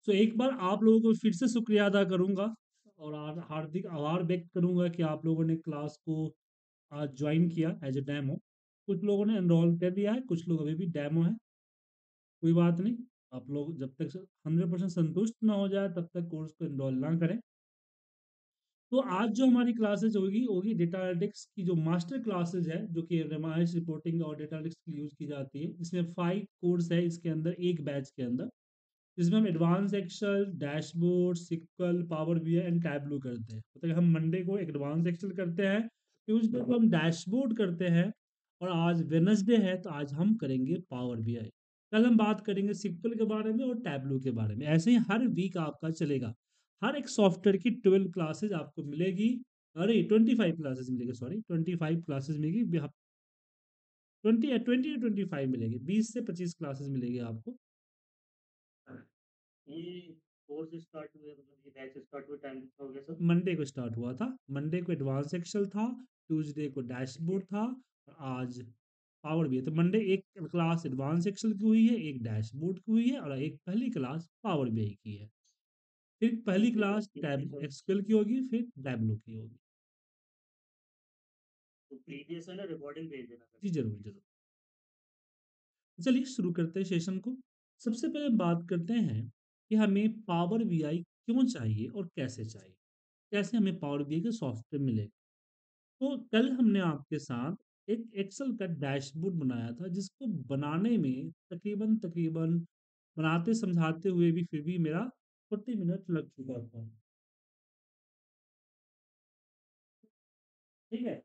तो एक बार आप लोगों को फिर से शुक्रिया अदा करूँगा और हार्दिक आभार व्यक्त करूँगा कि आप लोगों ने क्लास को आज ज्वाइन किया एज ए डेमो। कुछ लोगों ने एनरोल कर लिया है, कुछ लोग अभी भी डेमो है, कोई बात नहीं। आप लोग जब तक 100% संतुष्ट ना हो जाए तब तक कोर्स को एनरोल ना करें। तो आज जो हमारी क्लासेज होगी होगी डेटा एनालिटिक्स की जो मास्टर क्लासेज है, जो कि रेमाइश रिपोर्टिंग और डेटा एनालिटिक्स के लिए यूज की जाती है। इसमें 5 कोर्स है इसके अंदर, एक बैच के अंदर, जिसमें हम advance Excel, dashboard, SQL, Power BI and Tableau करते हैं। मतलब हम मंडे को एडवांस एक्सेल करते हैं, ट्यूसडे को हम डैशबोर्ड करते हैं, और आज वेनसडे है तो आज हम करेंगे पावर बीआई। कल हम बात करेंगे सिक्वल के बारे में और टैबलू के बारे में। ऐसे ही हर वीक आपका चलेगा। हर एक सॉफ्टवेयर की 12 क्लासेज आपको मिलेगी। अरे 25 क्लासेज मिलेगी, सॉरी 25 क्लासेज मिलेगी। 20 मिलेगी, 20 से 25 क्लासेज मिलेगी आपको। ये कोर्स स्टार्ट हुए, मतलब ये बैच स्टार्ट हुए टाइम हो गया सर? मंडे को स्टार्ट हुआ था। मंडे को एडवांस एक्सेल था, ट्यूसडे को डैशबोर्ड था, और आज पावर भी है। तो मंडे एक क्लास एडवांस एक्सेल की हुई है, एक डैशबोर्ड की हुई है, और एक पहली क्लास पावर बीआई की है। फिर पहली क्लास टैब एक्सक्यूएल की होगी, फिर टैबलो की होगी। तो प्रीवियस है ना, रिकॉर्डिंग भेज देना। जी जरूर जरूर। चलिए शुरू करते हैं सेशन को। सबसे पहले बात करते हैं कि हमें पावर बीआई क्यों चाहिए और कैसे चाहिए, कैसे हमें पावर बीआई का सॉफ्टवेयर मिलेगा। तो कल हमने आपके साथ एक एक्सेल का डैशबोर्ड बनाया था, जिसको बनाने में तकरीबन तकरीबन बनाते समझाते हुए भी फिर भी मेरा 40 मिनट लग चुका था। ठीक है,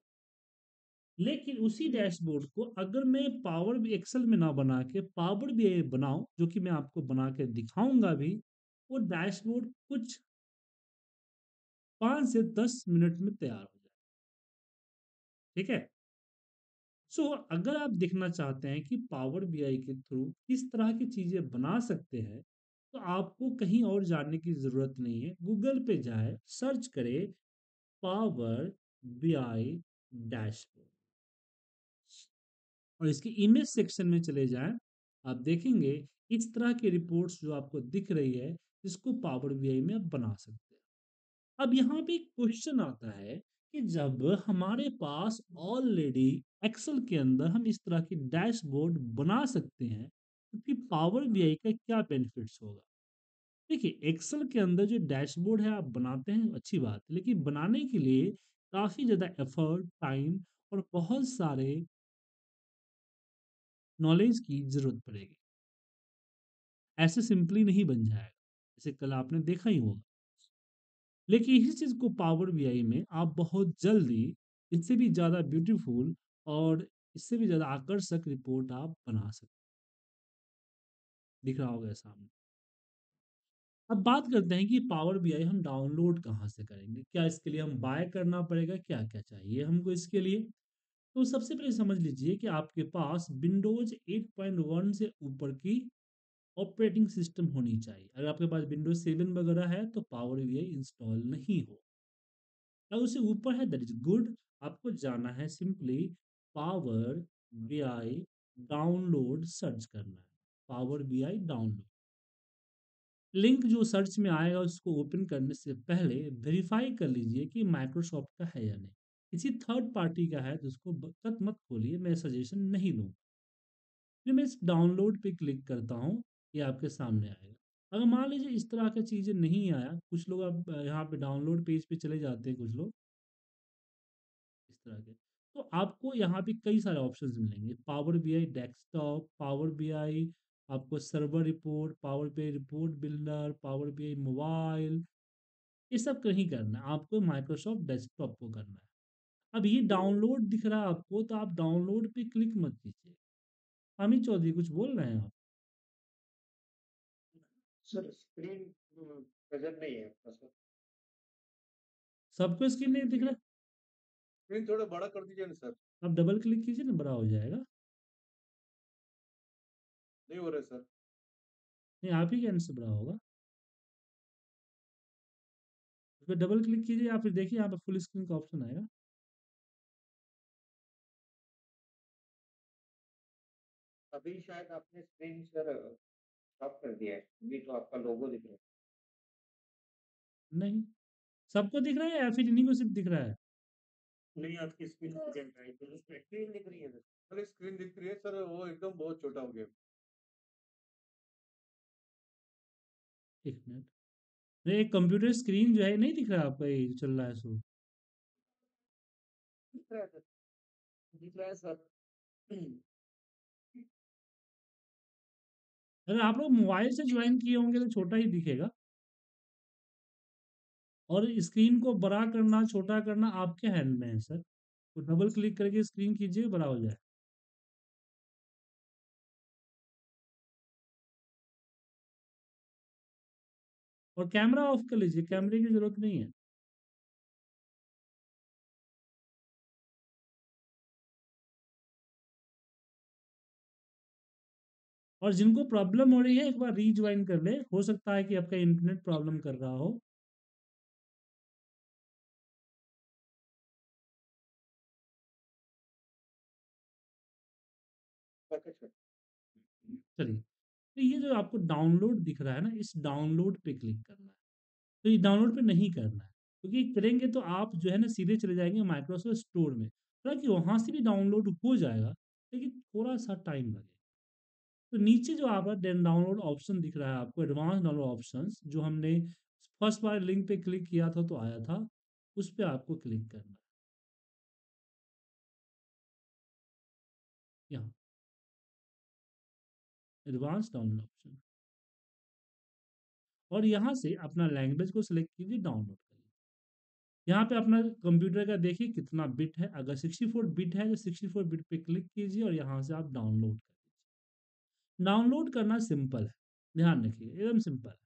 लेकिन उसी डैशबोर्ड को अगर मैं पावर भी एक्सेल में ना बना के पावर भी बनाऊं, जो कि मैं आपको बना के दिखाऊंगा भी, वो डैशबोर्ड कुछ 5 से 10 मिनट में तैयार हो जाए। ठीक है। सो अगर आप देखना चाहते हैं कि पावर बीआई के थ्रू किस तरह की चीजें बना सकते हैं, तो आपको कहीं और जाने की जरूरत नहीं है। गूगल पे जाए, सर्च करें पावर बीआई डैशबोर्ड, और इसके इमेज सेक्शन में चले जाएं। आप देखेंगे इस तरह की रिपोर्ट्स जो आपको दिख रही है, जिसको पावर बीआई में आप बना सकते हैं। अब यहाँ पे एक क्वेश्चन आता है कि जब हमारे पास ऑलरेडी एक्सेल के अंदर हम इस तरह की डैशबोर्ड बना सकते हैं, तो फिर पावर बीआई का क्या बेनिफिट्स होगा। देखिए, एक्सेल के अंदर जो डैशबोर्ड है आप बनाते हैं, अच्छी बात है, लेकिन बनाने के लिए काफ़ी ज़्यादा एफर्ट, टाइम और बहुत सारे नॉलेज की ज़रूरत पड़ेगी। ऐसे सिंपली नहीं बन जाएगा, जैसे कल आपने देखा ही होगा। लेकिन इसी चीज़ को पावर बीआई में आप बहुत जल्दी, इससे भी ज़्यादा ब्यूटीफुल और इससे भी ज़्यादा आकर्षक रिपोर्ट आप बना सकते हैं। दिख रहा होगा सामने। अब बात करते हैं कि पावर बीआई हम डाउनलोड कहाँ से करेंगे, क्या इसके लिए हम बाय करना पड़ेगा, क्या क्या चाहिए हमको इसके लिए। तो सबसे पहले समझ लीजिए कि आपके पास विंडोज 8.1 से ऊपर की ऑपरेटिंग सिस्टम होनी चाहिए। अगर आपके पास विंडोज 7 वगैरह है तो पावर बीआई इंस्टॉल नहीं हो। अगर उससे ऊपर है दैट इज गुड। आपको जाना है simply power BI download search करना है। पावर बीआई डाउनलोड लिंक जो सर्च में आएगा, उसको ओपन करने से पहले वेरीफाई कर लीजिए कि माइक्रोसॉफ्ट का है या नहीं। किसी थर्ड पार्टी का है तो उसको तक मत खोलिए, मैं सजेशन नहीं दूंगा। फिर मैं इस डाउनलोड पे क्लिक करता हूँ, ये आपके सामने आएगा। अगर मान लीजिए इस तरह की चीज़ें नहीं आया, कुछ लोग अब यहाँ पे डाउनलोड पेज पे चले जाते हैं, कुछ लोग इस तरह के, तो आपको यहाँ पे कई सारे ऑप्शंस मिलेंगे। Power BI desktop, Power BI आपको server report, Power BI report builder, Power BI mobile, ये सब नहीं करना है, आपको माइक्रोसॉफ्ट डेस्कटॉप को करना है। अब ये डाउनलोड दिख रहा है आपको, तो आप डाउनलोड पे क्लिक मत कीजिए। अमित चौधरी कुछ बोल रहे हैं आप? सर स्क्रीन प्रेजेंट नहीं है आपका सर। सबको स्क्रीन नहीं दिख रहा? स्क्रीन थोड़ा बड़ा कर दीजिए ना सर। आप डबल क्लिक कीजिए ना, बड़ा हो जाएगा। नहीं हो रहा है सर। नहीं, आप ही के एंड से बड़ा होगा। उस पर डबल क्लिक कीजिए, या फिर देखिए यहाँ पे फुल स्क्रीन का ऑप्शन आएगा। अभी शायद आपने स्क्रीन सर स्टॉप कर दिया है, अभी तो आपका लोगो दिख रहा है। नहीं, सबको दिख रहा है या फिर इन्हीं को सिर्फ दिख रहा है? नहीं, आपकी स्क्रीन पे चल रहा है, तो स्क्रीन दिख रही है सर। अरे स्क्रीन दिख रही है सर, वो एकदम बहुत छोटा हो गया। एक मिनट। नहीं, कंप्यूटर स्क्रीन जो है नहीं दिख रहा है आपका, ये जो चल रहा है सो? दिख रहा है सर, दिख रहा है सर। अगर आप लोग मोबाइल से ज्वाइन किए होंगे तो छोटा ही दिखेगा, और स्क्रीन को बड़ा करना छोटा करना आपके हैंड में है सर। तो डबल क्लिक करके स्क्रीन कीजिए, बड़ा हो जाए। और कैमरा ऑफ कर लीजिए, कैमरे की जरूरत नहीं है। और जिनको प्रॉब्लम हो रही है एक बार रीज्वाइन कर ले, हो सकता है कि आपका इंटरनेट प्रॉब्लम कर रहा हो। Okay sir. चलिए, तो ये जो आपको डाउनलोड दिख रहा है ना, इस डाउनलोड पे क्लिक करना है। तो ये डाउनलोड पे नहीं करना है, क्योंकि करेंगे तो आप जो है ना सीधे चले जाएंगे माइक्रोसॉफ्ट स्टोर में। हालांकि वहां से भी डाउनलोड हो जाएगा, लेकिन थोड़ा सा टाइम लगेगा। तो नीचे जो आपका डाउनलोड ऑप्शन दिख रहा है आपको, एडवांस डाउनलोड ऑप्शंस, जो हमने फर्स्ट बार लिंक पे क्लिक किया था तो आया था, उस पे आपको क्लिक करना है, यहाँ एडवांस डाउनलोड ऑप्शन। और यहाँ से अपना लैंग्वेज को सिलेक्ट कीजिए, डाउनलोड करिए। यहाँ पे अपना कंप्यूटर का देखिए कितना बिट है, अगर 64 बिट है तो 64 बिट पे क्लिक कीजिए और यहाँ से आप डाउनलोड कर लीजिए। डाउनलोड करना सिंपल है, ध्यान रखिए एकदम सिंपल है।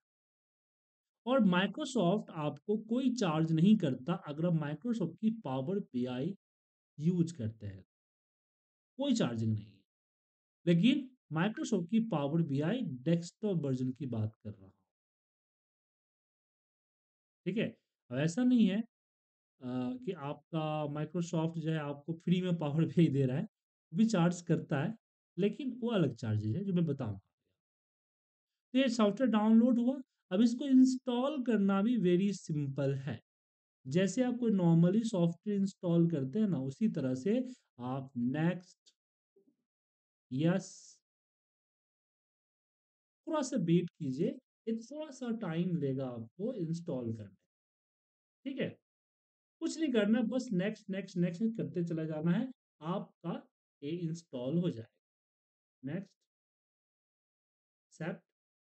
और माइक्रोसॉफ्ट आपको कोई चार्ज नहीं करता अगर आप माइक्रोसॉफ्ट की पावर बीआई यूज करते हैं, कोई चार्जिंग नहीं है। लेकिन माइक्रोसॉफ्ट की पावर बीआई डेस्कटॉप वर्जन की बात कर रहा हूँ, ठीक है। अब ऐसा नहीं है कि आपका माइक्रोसॉफ्ट जो है आपको फ्री में पावर भी दे रहा है, वो भी चार्ज करता है, लेकिन वो अलग चार्जेज है जो मैं बताऊंगा। तो ये सॉफ्टवेयर डाउनलोड हुआ। अब इसको इंस्टॉल करना भी वेरी सिंपल है। जैसे आप कोई नॉर्मली सॉफ्टवेयर इंस्टॉल करते हैं ना, उसी तरह से आप नेक्स्ट, यस, थोड़ा सा वेट कीजिए, ये थोड़ा सा टाइम लेगा आपको इंस्टॉल करने, ठीक है। कुछ नहीं करना, बस नेक्स्ट नेक्स्ट नेक्स्ट करते चला जाना है, आपका ये इंस्टॉल हो जाएगा। Next, accept,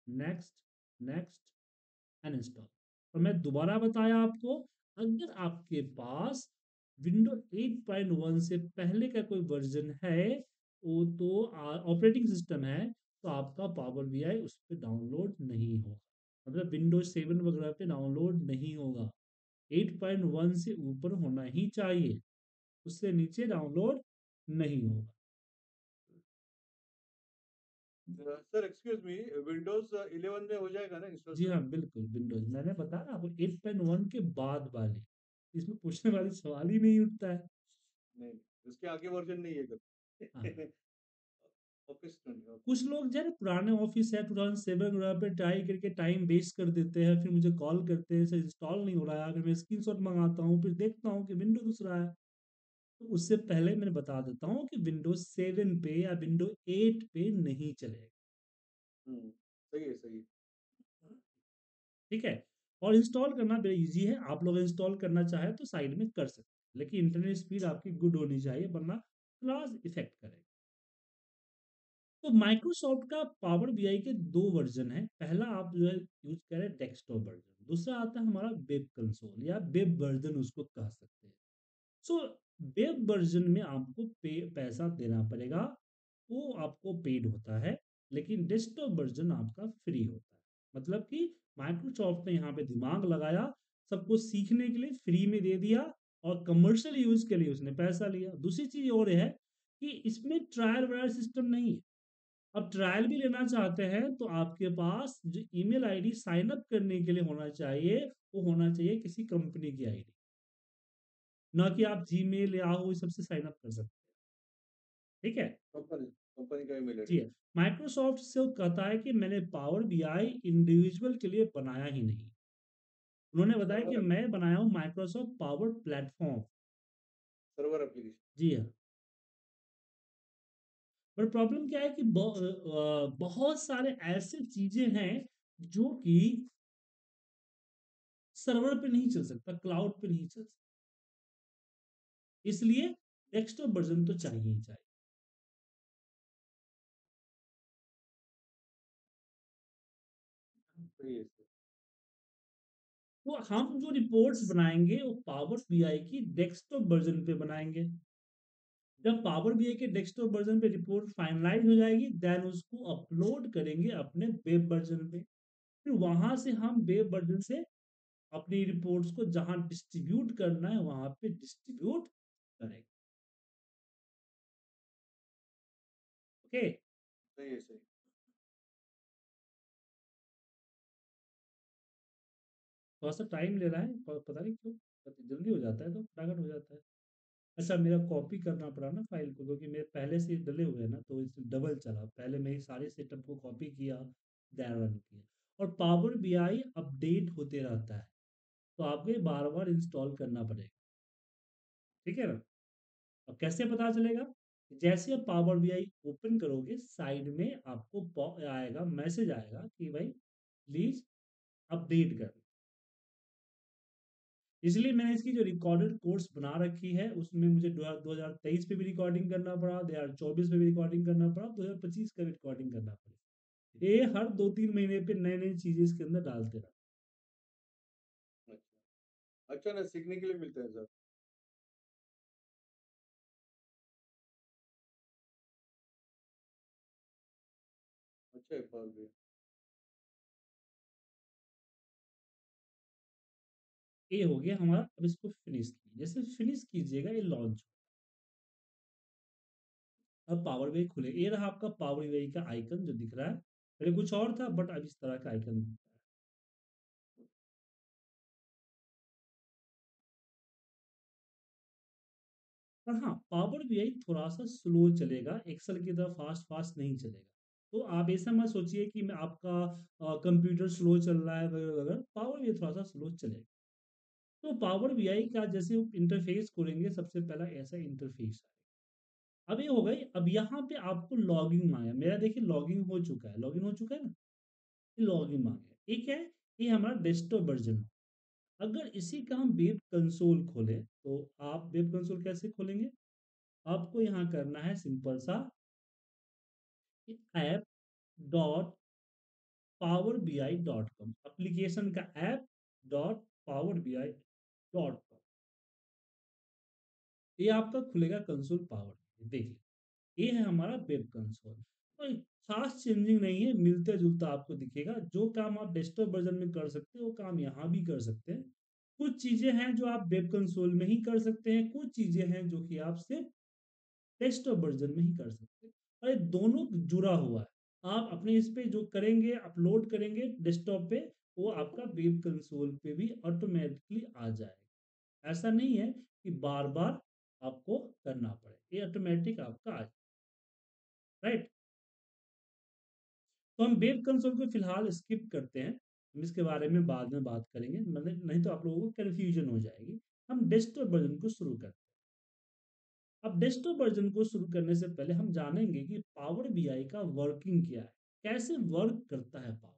next, next, uninstall. और मैं दोबारा बताया आपको, अगर आपके पास विंडो 8.1 से पहले का कोई वर्जन है, वो तो ऑपरेटिंग सिस्टम है, तो आपका पावर बीआई उस पर डाउनलोड नहीं होगा, मतलब विंडोज 7 वगैरह पे डाउनलोड नहीं होगा। 8.1 से ऊपर होना ही चाहिए, उससे नीचे डाउनलोड नहीं होगा। सर एक्सक्यूज मी, विंडोज 11 में हो जाएगा ना इंस्टॉल जी सर? हाँ, बिल्कुल विंडोज, मैंने बताया ना आपको 8.1 के बाद वाली, इसमें पूछने वाली सवाल ही नहीं उठता है। नहीं, उसके आगे वर्जन नहीं है हाँ, सर। ऑफिस तो नहीं, ओके। कुछ लोग जो है ना पुराने ऑफिस है 2007 वगैरह पे ट्राई करके टाइम वेस्ट कर देते हैं, फिर मुझे कॉल करते हैं सर इंस्टॉल नहीं हो रहा है, फिर मैं स्क्रीनशॉट मंगाता हूँ, फिर देखता हूँ कि विंडो दूसरा है। तो उससे पहले मैंने बता देता हूँ कि विंडोज 7 पे या विंडो 8 पे नहीं चलेगा, सही है, सही है। ठीक है। और इंस्टॉल करना बड़ा इजी है, आप लोग इंस्टॉल करना चाहे तो साइड में कर सकते हैं, लेकिन इंटरनेट स्पीड आपकी गुड होनी चाहिए, वरना क्लास इफेक्ट करेगा। तो माइक्रोसॉफ्ट का पावर बीआई के दो वर्जन है, पहला आप जो है यूज करें डेस्कटॉप वर्जन, दूसरा आता है हमारा वेब कंसोल या वेब वर्जन उसको कह सकते हैं। सो वेब वर्जन में आपको पैसा देना पड़ेगा, वो आपको पेड होता है, लेकिन डेस्कटॉप वर्जन आपका फ्री होता है। मतलब कि माइक्रोसॉफ्ट ने यहाँ पे दिमाग लगाया, सबको सीखने के लिए फ्री में दे दिया, और कमर्शियल यूज के लिए उसने पैसा लिया। दूसरी चीज और है कि इसमें ट्रायल वायल सिस्टम नहीं है। अब ट्रायल भी लेना चाहते हैं तो आपके पास जो ईमेल आईडी साइन अप करने के लिए होना चाहिए, वो होना चाहिए किसी कंपनी की आईडी, ना कि आप जीमेल या याहू सबसे साइन अप कर सकते हैं, ठीक है। कंपनी कंपनी का ईमेल जी आईडी। है। माइक्रोसॉफ्ट से वो कहता है कि मैंने पावर बीआई इंडिविजुअल के लिए बनाया ही नहीं, उन्होंने बताया कि सर्वर मैं बनाया हूँ Microsoft Power Platform. Server application. जी हाँ। पर प्रॉब्लम क्या है कि बहुत सारे ऐसे चीजें हैं जो कि सर्वर पे नहीं चल सकता, क्लाउड पे नहीं चल सकता, इसलिए डेस्कटॉप वर्जन तो चाहिए ही चाहिए। सही है सर। तो हम जो रिपोर्ट्स बनाएंगे वो पावर बीआई की डेस्कटॉप वर्जन पे बनाएंगे। जब पावर बीआई के डेस्कटॉप वर्जन पे रिपोर्ट फाइनलाइज हो जाएगी, देन उसको अपलोड करेंगे अपने वेब वर्जन पे। फिर वहां से हम वेब वर्जन से अपनी रिपोर्ट्स को जहां डिस्ट्रीब्यूट करना है वहां पे डिस्ट्रीब्यूट करेंगे। ओके। सही है सही। थोड़ा सा टाइम ले रहा है, पता नहीं क्यों, जल्दी हो जाता है तो फटाफट हो जाता है। अच्छा, मेरा कॉपी करना पड़ा ना फाइल को, क्योंकि मेरे पहले से डले हुए हैं ना, तो इस डबल चला, पहले मैं सारे सेटअप को कॉपी किया, देन रन किया। और पावर बीआई अपडेट होते रहता है, तो आपको ये बार बार इंस्टॉल करना पड़ेगा। ठीक है ना। अब कैसे पता चलेगा? जैसे आप पावर बीआई ओपन करोगे, साइड में आपको आएगा, मैसेज आएगा कि भाई प्लीज अपडेट कर। इसलिए मैंने इसकी जो रिकॉर्डेड कोर्स बना रखी है उसमें मुझे 2023 पे भी रिकॉर्डिंग करना पड़ा, 2024 में भी रिकॉर्डिंग करना पड़ा, 2025 का भी रिकॉर्डिंग करना पड़ा। ये हर 2-3 महीने पे नई नई चीजें इसके अंदर डालते रहा। अच्छा अच्छा ना, सीखने के लिए मिलता है सर। अच्छा है पावर भी। ये हो गया हमारा। अब इसको फिनिश कीजिए, जैसे फिनिश कीजिएगा ये लॉन्च। अब पावर बीआई खुले, ये रहा आपका पावर बीआई का आइकन जो दिख रहा है। पहले कुछ और था, बट अब इस तरह का आइकन दिखता है। पर हाँ, पावर बीआई थोड़ा सा स्लो चलेगा, एक्सेल की तरह फास्ट फास्ट नहीं चलेगा। तो आप ऐसा मत सोचिए कि मैं आपका कंप्यूटर स्लो चल रहा है वगैरह वगैरह, पावर बीआई थोड़ा सा स्लो चलेगा। तो पावर बीआई का जैसे इंटरफेस खोलेंगे, सबसे पहला ऐसा इंटरफेस है। अब ये हो गई। अब यहाँ पे आपको लॉगिन मांगा, मेरा देखिए लॉगिन हो चुका है, लॉगिन हो चुका है ना, लॉगिन मांगे। ठीक है, ये हमारा डेस्कटॉप वर्जन। अगर इसी का हम वेब कंसोल खोलें, तो आप वेब कंसोल कैसे खोलेंगे? आपको यहाँ करना है सिंपल सा, app dot power B I dot com, application का app dot power B I dot com. ये आपका खुलेगा कंसोल पावर। देखिए, ये है हमारा वेब कंसोल। कोई खास चेंजिंग नहीं है, मिलता जुलता आपको दिखेगा। जो काम आप डेस्कटॉप वर्जन में कर सकते हो वो काम यहाँ भी कर सकते हैं। कुछ चीजें हैं जो आप वेब कंसोल में ही कर सकते हैं, कुछ चीजें हैं जो कि आप सिर्फ डेस्कटॉप वर्जन में ही कर सकते हैं। और ये दोनों जुड़ा हुआ है। आप अपने इस पे जो करेंगे, अपलोड करेंगे डेस्कटॉप पे, वो आपका वेब कंसोल पे भी ऑटोमेटिकली आ जाएगा। ऐसा नहीं है कि बार बार आपको करना पड़े, ये ऑटोमेटिक आपका आ जाए। राइट। तो हम वेब कंसोल को फिलहाल स्किप करते हैं, हम इसके बारे में बाद में बात करेंगे, मतलब नहीं तो आप लोगों को कन्फ्यूजन हो जाएगी। हम डेस्कटॉप वर्जन को शुरू करते हैं। अब डेस्कटॉप वर्जन को शुरू करने से पहले हम जानेंगे कि पावर बीआई का वर्किंग क्या है, कैसे वर्क करता है पावर।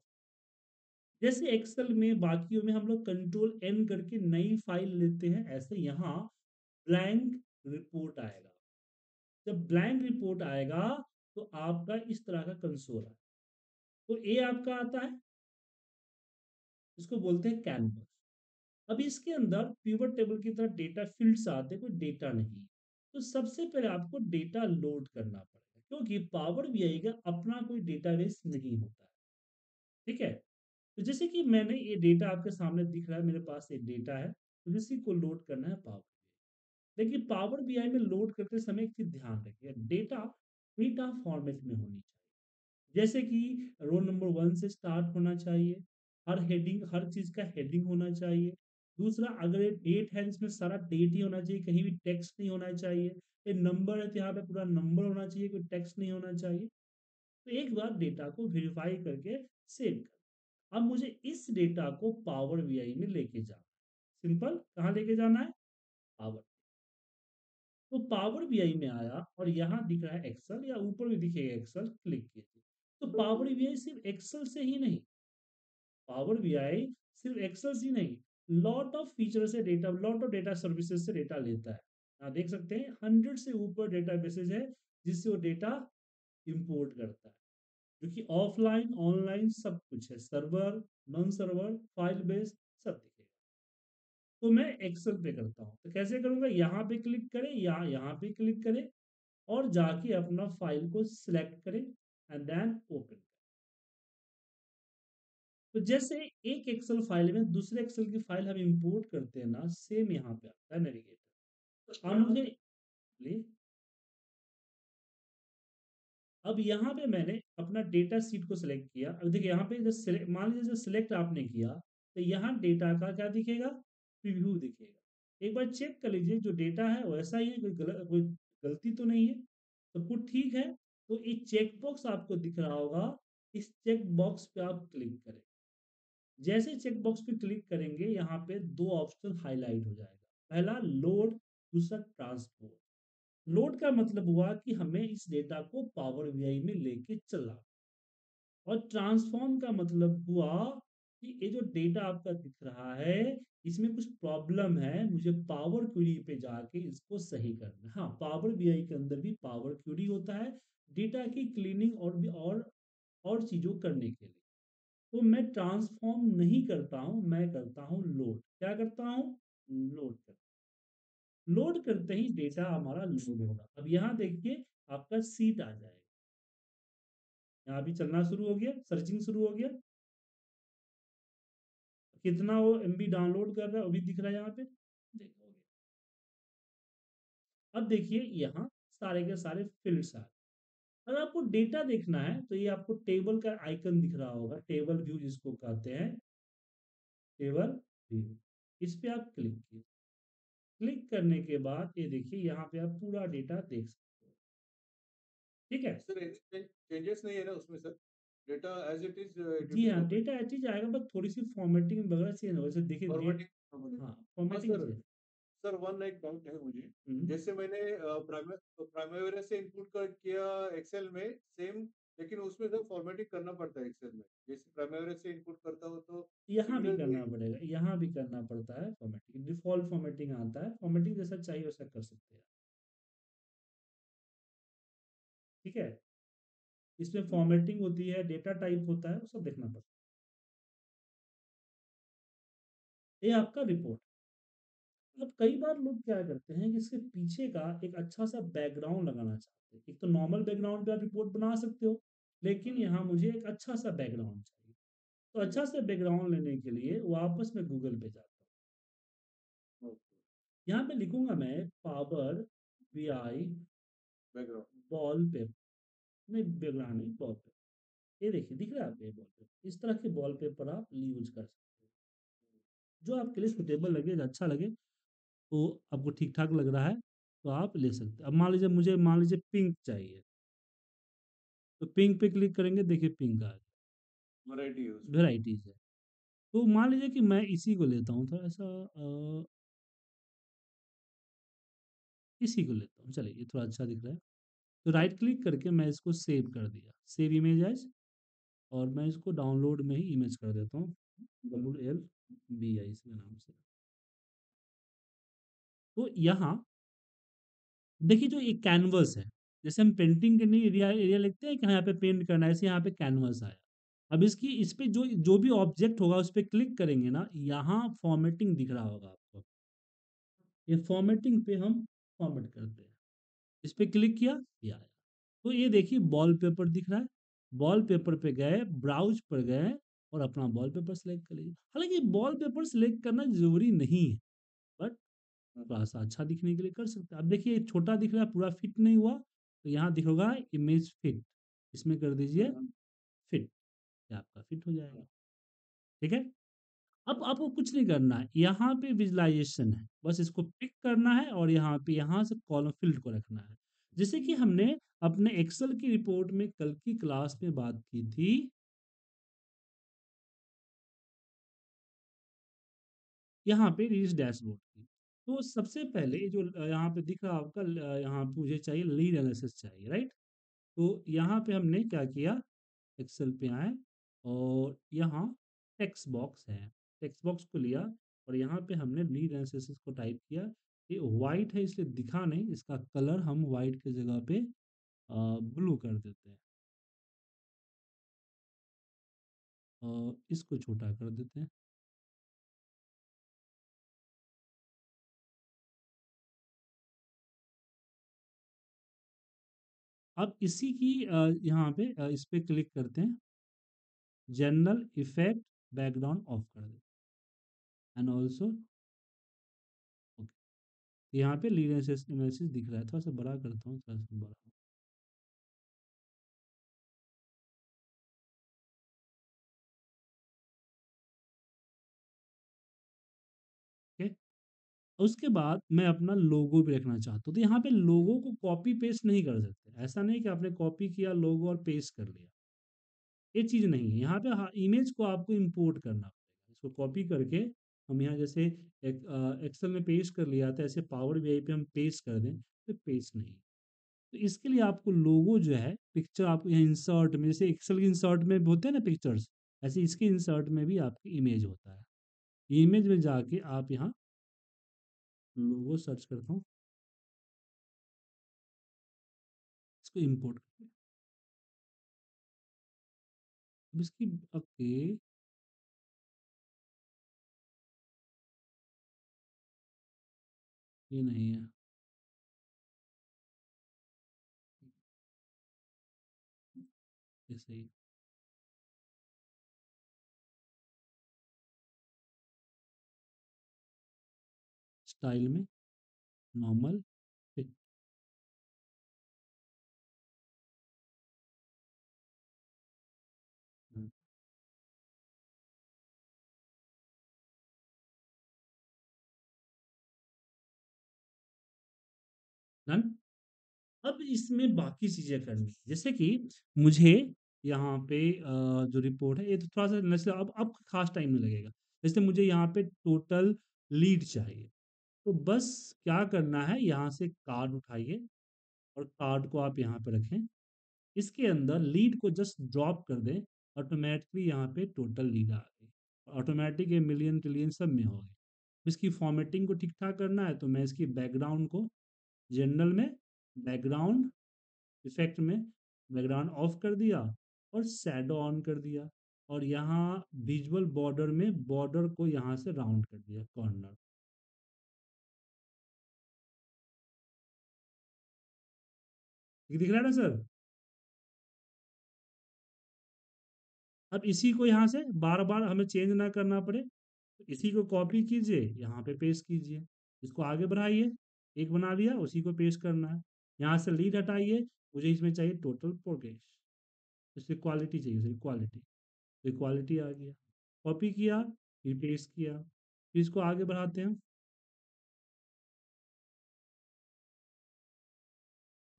जैसे एक्सेल में बाकियों में हम लोग कंट्रोल एन करके नई फाइल लेते हैं, ऐसे यहाँ ब्लैंक रिपोर्ट आएगा। जब ब्लैंक रिपोर्ट आएगा तो आपका इस तरह का कंसोल है। तो ये आपका आता है, इसको बोलते हैं कैनवस। अब इसके अंदर पिवट टेबल की तरह डेटा फील्ड्स आते हैं, कोई डेटा नहीं है। तो सबसे पहले आपको डेटा लोड करना पड़ेगा, क्योंकि पावर बीआई का अपना कोई डेटाबेस नहीं होता है। ठीक है। तो जैसे कि मैंने ये डेटा आपके सामने दिख रहा है, मेरे पास एक डेटा है, तो इसी को लोड करना है पावर। लेकिन पावर बीआई में लोड करते समय एक चीज ध्यान रखिए, डेटा डेटा फॉर्मेट में होनी चाहिए। जैसे कि रोल नंबर 1 से स्टार्ट होना चाहिए, हर हेडिंग, हर चीज का हेडिंग होना चाहिए। दूसरा, अगर ये डेट है इसमें सारा डेट ही होना चाहिए, कहीं भी टेक्स्ट नहीं होना चाहिए। ये नंबर है तो यहाँ पे पूरा नंबर होना चाहिए, कोई टेक्स्ट नहीं होना चाहिए। तो एक बार डेटा को वेरीफाई करके सेव कर। अब मुझे इस डेटा को पावर बीआई में लेके जाना, सिंपल, कहाँ लेके जाना है, पावर। तो पावर बीआई में आया और यहाँ दिख रहा है एक्सेल, या ऊपर भी दिखेगा एक्सेल, क्लिक कीजिए। तो पावर बीआई सिर्फ एक्सेल से ही नहीं, पावर बीआई सिर्फ एक्सेल से ही नहीं, लॉट ऑफ फीचर से data, lot of data services से डेटा लेता है। आप देख सकते हैं 100 से ऊपर डेटा बेसेज है जिससे वो डेटा इंपोर्ट करता है, जो कि ऑफलाइन ऑनलाइन सब कुछ है, server, non server, file based, सब दिखेगा। तो मैं एक्सेल पे करता हूँ, तो कैसे करूंगा, यहाँ पे क्लिक करें या यहाँ पे क्लिक करें और जाके अपना फाइल को सिलेक्ट करें एंड देन ओपन। तो जैसे एक एक्सेल फाइल में दूसरे एक्सेल की फाइल हम इंपोर्ट करते हैं ना, सेम यहाँ पे आता है नेविगेटर। अब मुझे अब यहाँ पे मैंने अपना डेटा सीट को सिलेक्ट किया। अब देखिए यहाँ पे जब मान लीजिए जब सिलेक्ट आपने किया तो यहाँ डेटा का क्या दिखेगा, प्रीव्यू दिखेगा। एक बार चेक कर लीजिए जो डेटा है वैसा ही है, कोई गलती तो नहीं है, सब कुछ ठीक है। तो एक चेक बॉक्स आपको दिख रहा होगा, इस चेक बॉक्स पे आप क्लिक करें। जैसे चेक बॉक्स पे क्लिक करेंगे यहाँ पे दो ऑप्शन हाईलाइट हो जाएगा, पहला लोड, दूसरा ट्रांसपोर्ट। लोड का मतलब हुआ कि हमें इस डेटा को पावर बीआई में लेके चलना, और ट्रांसफॉर्म का मतलब हुआ कि ये जो डेटा आपका दिख रहा है इसमें कुछ प्रॉब्लम है, मुझे पावर क्वेरी पे जाके इसको सही करना है। हाँ, पावर बीआई के अंदर भी पावर क्वेरी होता है डेटा की क्लीनिंग और भी और चीजों करने के लिए। तो मैं ट्रांसफॉर्म नहीं करता हूं, मैं करता हूं लोड। क्या करता हूं, लोड करता हूं। लोड करते ही डेटा हमारा लोड होगा। अब यहाँ देखिए आपका सीट आ जाएगा, यहाँ भी चलना शुरू हो गया, सर्चिंग शुरू हो गया। कितना वो एमबी डाउनलोड कर रहा है वो भी दिख रहा है यहाँ पे, देखोगे। अब देखिए यहाँ सारे के सारे फील्ड्स आ गए। अगर आपको डेटा देखना है तो ये आपको टेबल का आइकन दिख रहा होगा, टेबल व्यू जिसको कहते हैं, टेबल व्यू। इस पे आप क्लिक कीजिए। क्लिक करने के बाद ये देखिए यहाँ पे आप पूरा डेटा देख सकते हो, ठीक है। सर चेंजेस नहीं है ना उसमें sir, data as it is जी डिस्प्ले हाँ, होगा, डेटा अच्छी जाएगा, बस थोड़ी सी फॉर्मेटिंग वगैरह चेंज होगा, जैसे देखिए डेट, फॉर्मेटिंग। हाँ हाँ formatting sir, change. Sir one एक डाउट है मुझे। हम्म। जैसे मैंने प्राइमरी से इनपुट कर किया एक्सेल में सेम, लेकिन उसमें सर फॉर्मेटिंग करना पड़ता है एक्सेल में, जैसे प्राइमरी से इनपुट करता हूँ तो यहाँ भी सिमिलरली। करना पड़ेगा, यहाँ भी करना पड़ता है फॉर्मेटिंग, डिफॉल्ट फॉर्मेटिंग आता है, फॉर्मेटिंग जैसा चाहिए वैसा कर सकते हैं, ठीक है। इसमें फॉर्मेटिंग होती है, डेटा टाइप होता है, वो सब देखना पड़ता है। ये आपका रिपोर्ट। अब कई बार लोग क्या करते हैं कि इसके पीछे का एक अच्छा सा बैकग्राउंड लगाना चाहते हैं। एक तो नॉर्मल बैकग्राउंड पे आप रिपोर्ट बना सकते हो, लेकिन यहाँ मुझे एक अच्छा सा बैकग्राउंड चाहिए। तो अच्छा सा बैकग्राउंड लेने के लिए वापस मैं गूगल पे जाता हूँ। यहाँ पे लिखूंगा मैं power BI background. Wall paper, नहीं बैकग्राउंड नहीं, वॉल पेपर। ये देखिए दिख रहा है आपको, वॉल पेपर, इस तरह के वॉल पेपर आप यूज कर सकते हो, जो आपके लिए सुटेबल लगे, अच्छा लगे, तो आपको ठीक ठाक लग रहा है तो आप ले सकते हैं। अब मान लीजिए पिंक चाहिए, तो पिंक पे क्लिक करेंगे, देखिए पिंक आ गया, वैरायटी है उसमें। वेराइटीज है। तो मान लीजिए कि मैं इसी को लेता हूँ थोड़ा सा, इसी को लेता हूँ, चलिए ये थोड़ा अच्छा दिख रहा है। तो राइट क्लिक करके मैं इसको सेव कर दिया, सेव इमेज एज, और मैं इसको डाउनलोड में ही इमेज कर देता हूँ, WLBI इसके नाम से। तो यहाँ देखिए जो एक कैनवस है, जैसे हम पेंटिंग के लिए एरिया एरिया लिखते हैं कि हाँ यहाँ पे पेंट करना है, ऐसे यहाँ पे कैनवस आया। अब इस पे जो जो भी ऑब्जेक्ट होगा उस पर क्लिक करेंगे ना, यहाँ फॉर्मेटिंग दिख रहा होगा आपको, ये फॉर्मेटिंग पे हम फॉर्मेट करते हैं। इस पे क्लिक किया, ये आया। तो ये देखिए वॉल पेपर दिख रहा है, वॉल पेपर पे गए, ब्राउज पर गए और अपना वॉल पेपर सेलेक्ट कर लीजिए। हालांकि वॉल पेपर सेलेक्ट करना जरूरी नहीं है, बट थोड़ा सा अच्छा दिखने के लिए कर सकते हैं। अब देखिए छोटा दिख रहा है, पूरा फिट नहीं हुआ, तो यहाँ दिख होगा इमेज फिट, इसमें कर दीजिए फिट, ये आपका फिट हो जाएगा, ठीक है। अब आपको कुछ नहीं करना है, यहाँ पे विजुलाइजेशन है, बस इसको पिक करना है और यहाँ पे यहाँ से कॉलम फील्ड को रखना है। जैसे कि हमने अपने एक्सेल की रिपोर्ट में कल की क्लास में बात की थी, यहाँ पे रीच डैशबोर्ड की। तो सबसे पहले जो यहाँ पे दिख रहा है आपका यहाँ पे मुझे चाहिए लीड एनालिसिस चाहिए, राइट? तो यहाँ पे हमने क्या किया, एक्सेल पे आए और यहाँ टेक्स्ट बॉक्स है, टेक्स्ट बॉक्स को लिया और यहाँ पे हमने लीड एनालिसिस को टाइप किया। ये वाइट है इसलिए दिखा नहीं, इसका कलर हम वाइट की जगह पे ब्लू कर देते हैं और इसको छोटा कर देते हैं। अब इसी की यहाँ पे इस पे क्लिक करते हैं, जनरल इफेक्ट बैकग्राउंड ऑफ कर दें एंड ऑल्सो ओके। यहाँ पे लीड एनालिसिस दिख रहा है, थोड़ा सा बड़ा करता हूँ, थोड़ा सा बड़ा, ओके। उसके बाद मैं अपना लोगो भी रखना चाहता हूँ, तो यहाँ पे लोगो को कॉपी पेस्ट नहीं कर सकते। ऐसा नहीं कि आपने कॉपी किया लोगो और पेस्ट कर लिया, ये चीज़ नहीं है। यहाँ पे हाँ, इमेज को आपको इंपोर्ट करना पड़ेगा, इसको कॉपी करके हम यहाँ जैसे एक एक्सेल में पेस्ट कर लिया था, ऐसे पावर बीआई पे हम पेस्ट कर दें तो पेस्ट नहीं। तो इसके लिए आपको लोगो जो है, पिक्चर आपको यहाँ इंसर्ट में, जैसे एक्सेल के इंसर्ट में होते हैं ना पिक्चर्स, ऐसे इसके इंसर्ट में भी आपकी इमेज होता है। इमेज में जाके आप यहाँ लोगो सर्च करता हूँ, इसको इम्पोर्ट करते हैं। अब इसकी ओके, ये नहीं है, ये सही, स्टाइल में नॉर्मल, डन। अब इसमें बाकी चीजें करनी है, जैसे कि मुझे यहाँ पे जो रिपोर्ट है ये तो थोड़ा सा नस्ल अब खास टाइम नहीं लगेगा। जैसे मुझे यहाँ पे टोटल लीड चाहिए, तो बस क्या करना है, यहाँ से कार्ड उठाइए और कार्ड को आप यहाँ पे रखें, इसके अंदर लीड को जस्ट ड्रॉप कर दें, ऑटोमेटिकली यहाँ पे टोटल लीड आ गई। ऑटोमेटिक ये मिलियन ट्रिलियन सब में हो गई। इसकी फॉर्मेटिंग को ठीक ठाक करना है तो मैं इसकी बैकग्राउंड को जनरल में, बैकग्राउंड इफेक्ट में बैकग्राउंड ऑफ कर दिया और शैडो ऑन कर दिया और यहाँ विजुअल बॉर्डर में बॉर्डर को यहाँ से राउंड कर दिया कॉर्नर। ये दिख रहा है ना सर? अब इसी को यहाँ से बार बार हमें चेंज ना करना पड़े, तो इसी को कॉपी कीजिए, यहाँ पे पेस्ट कीजिए, इसको आगे बढ़ाइए, एक बना लिया, उसी को पेस्ट करना है। यहाँ से लीड हटाइए, मुझे इसमें चाहिए टोटल प्रोग्रेस, इसकी क्वालिटी चाहिए, इसकी क्वालिटी, तो क्वालिटी आ गया, कॉपी किया, फिर पेस्ट किया, फिर इसको आगे बढ़ाते हैं,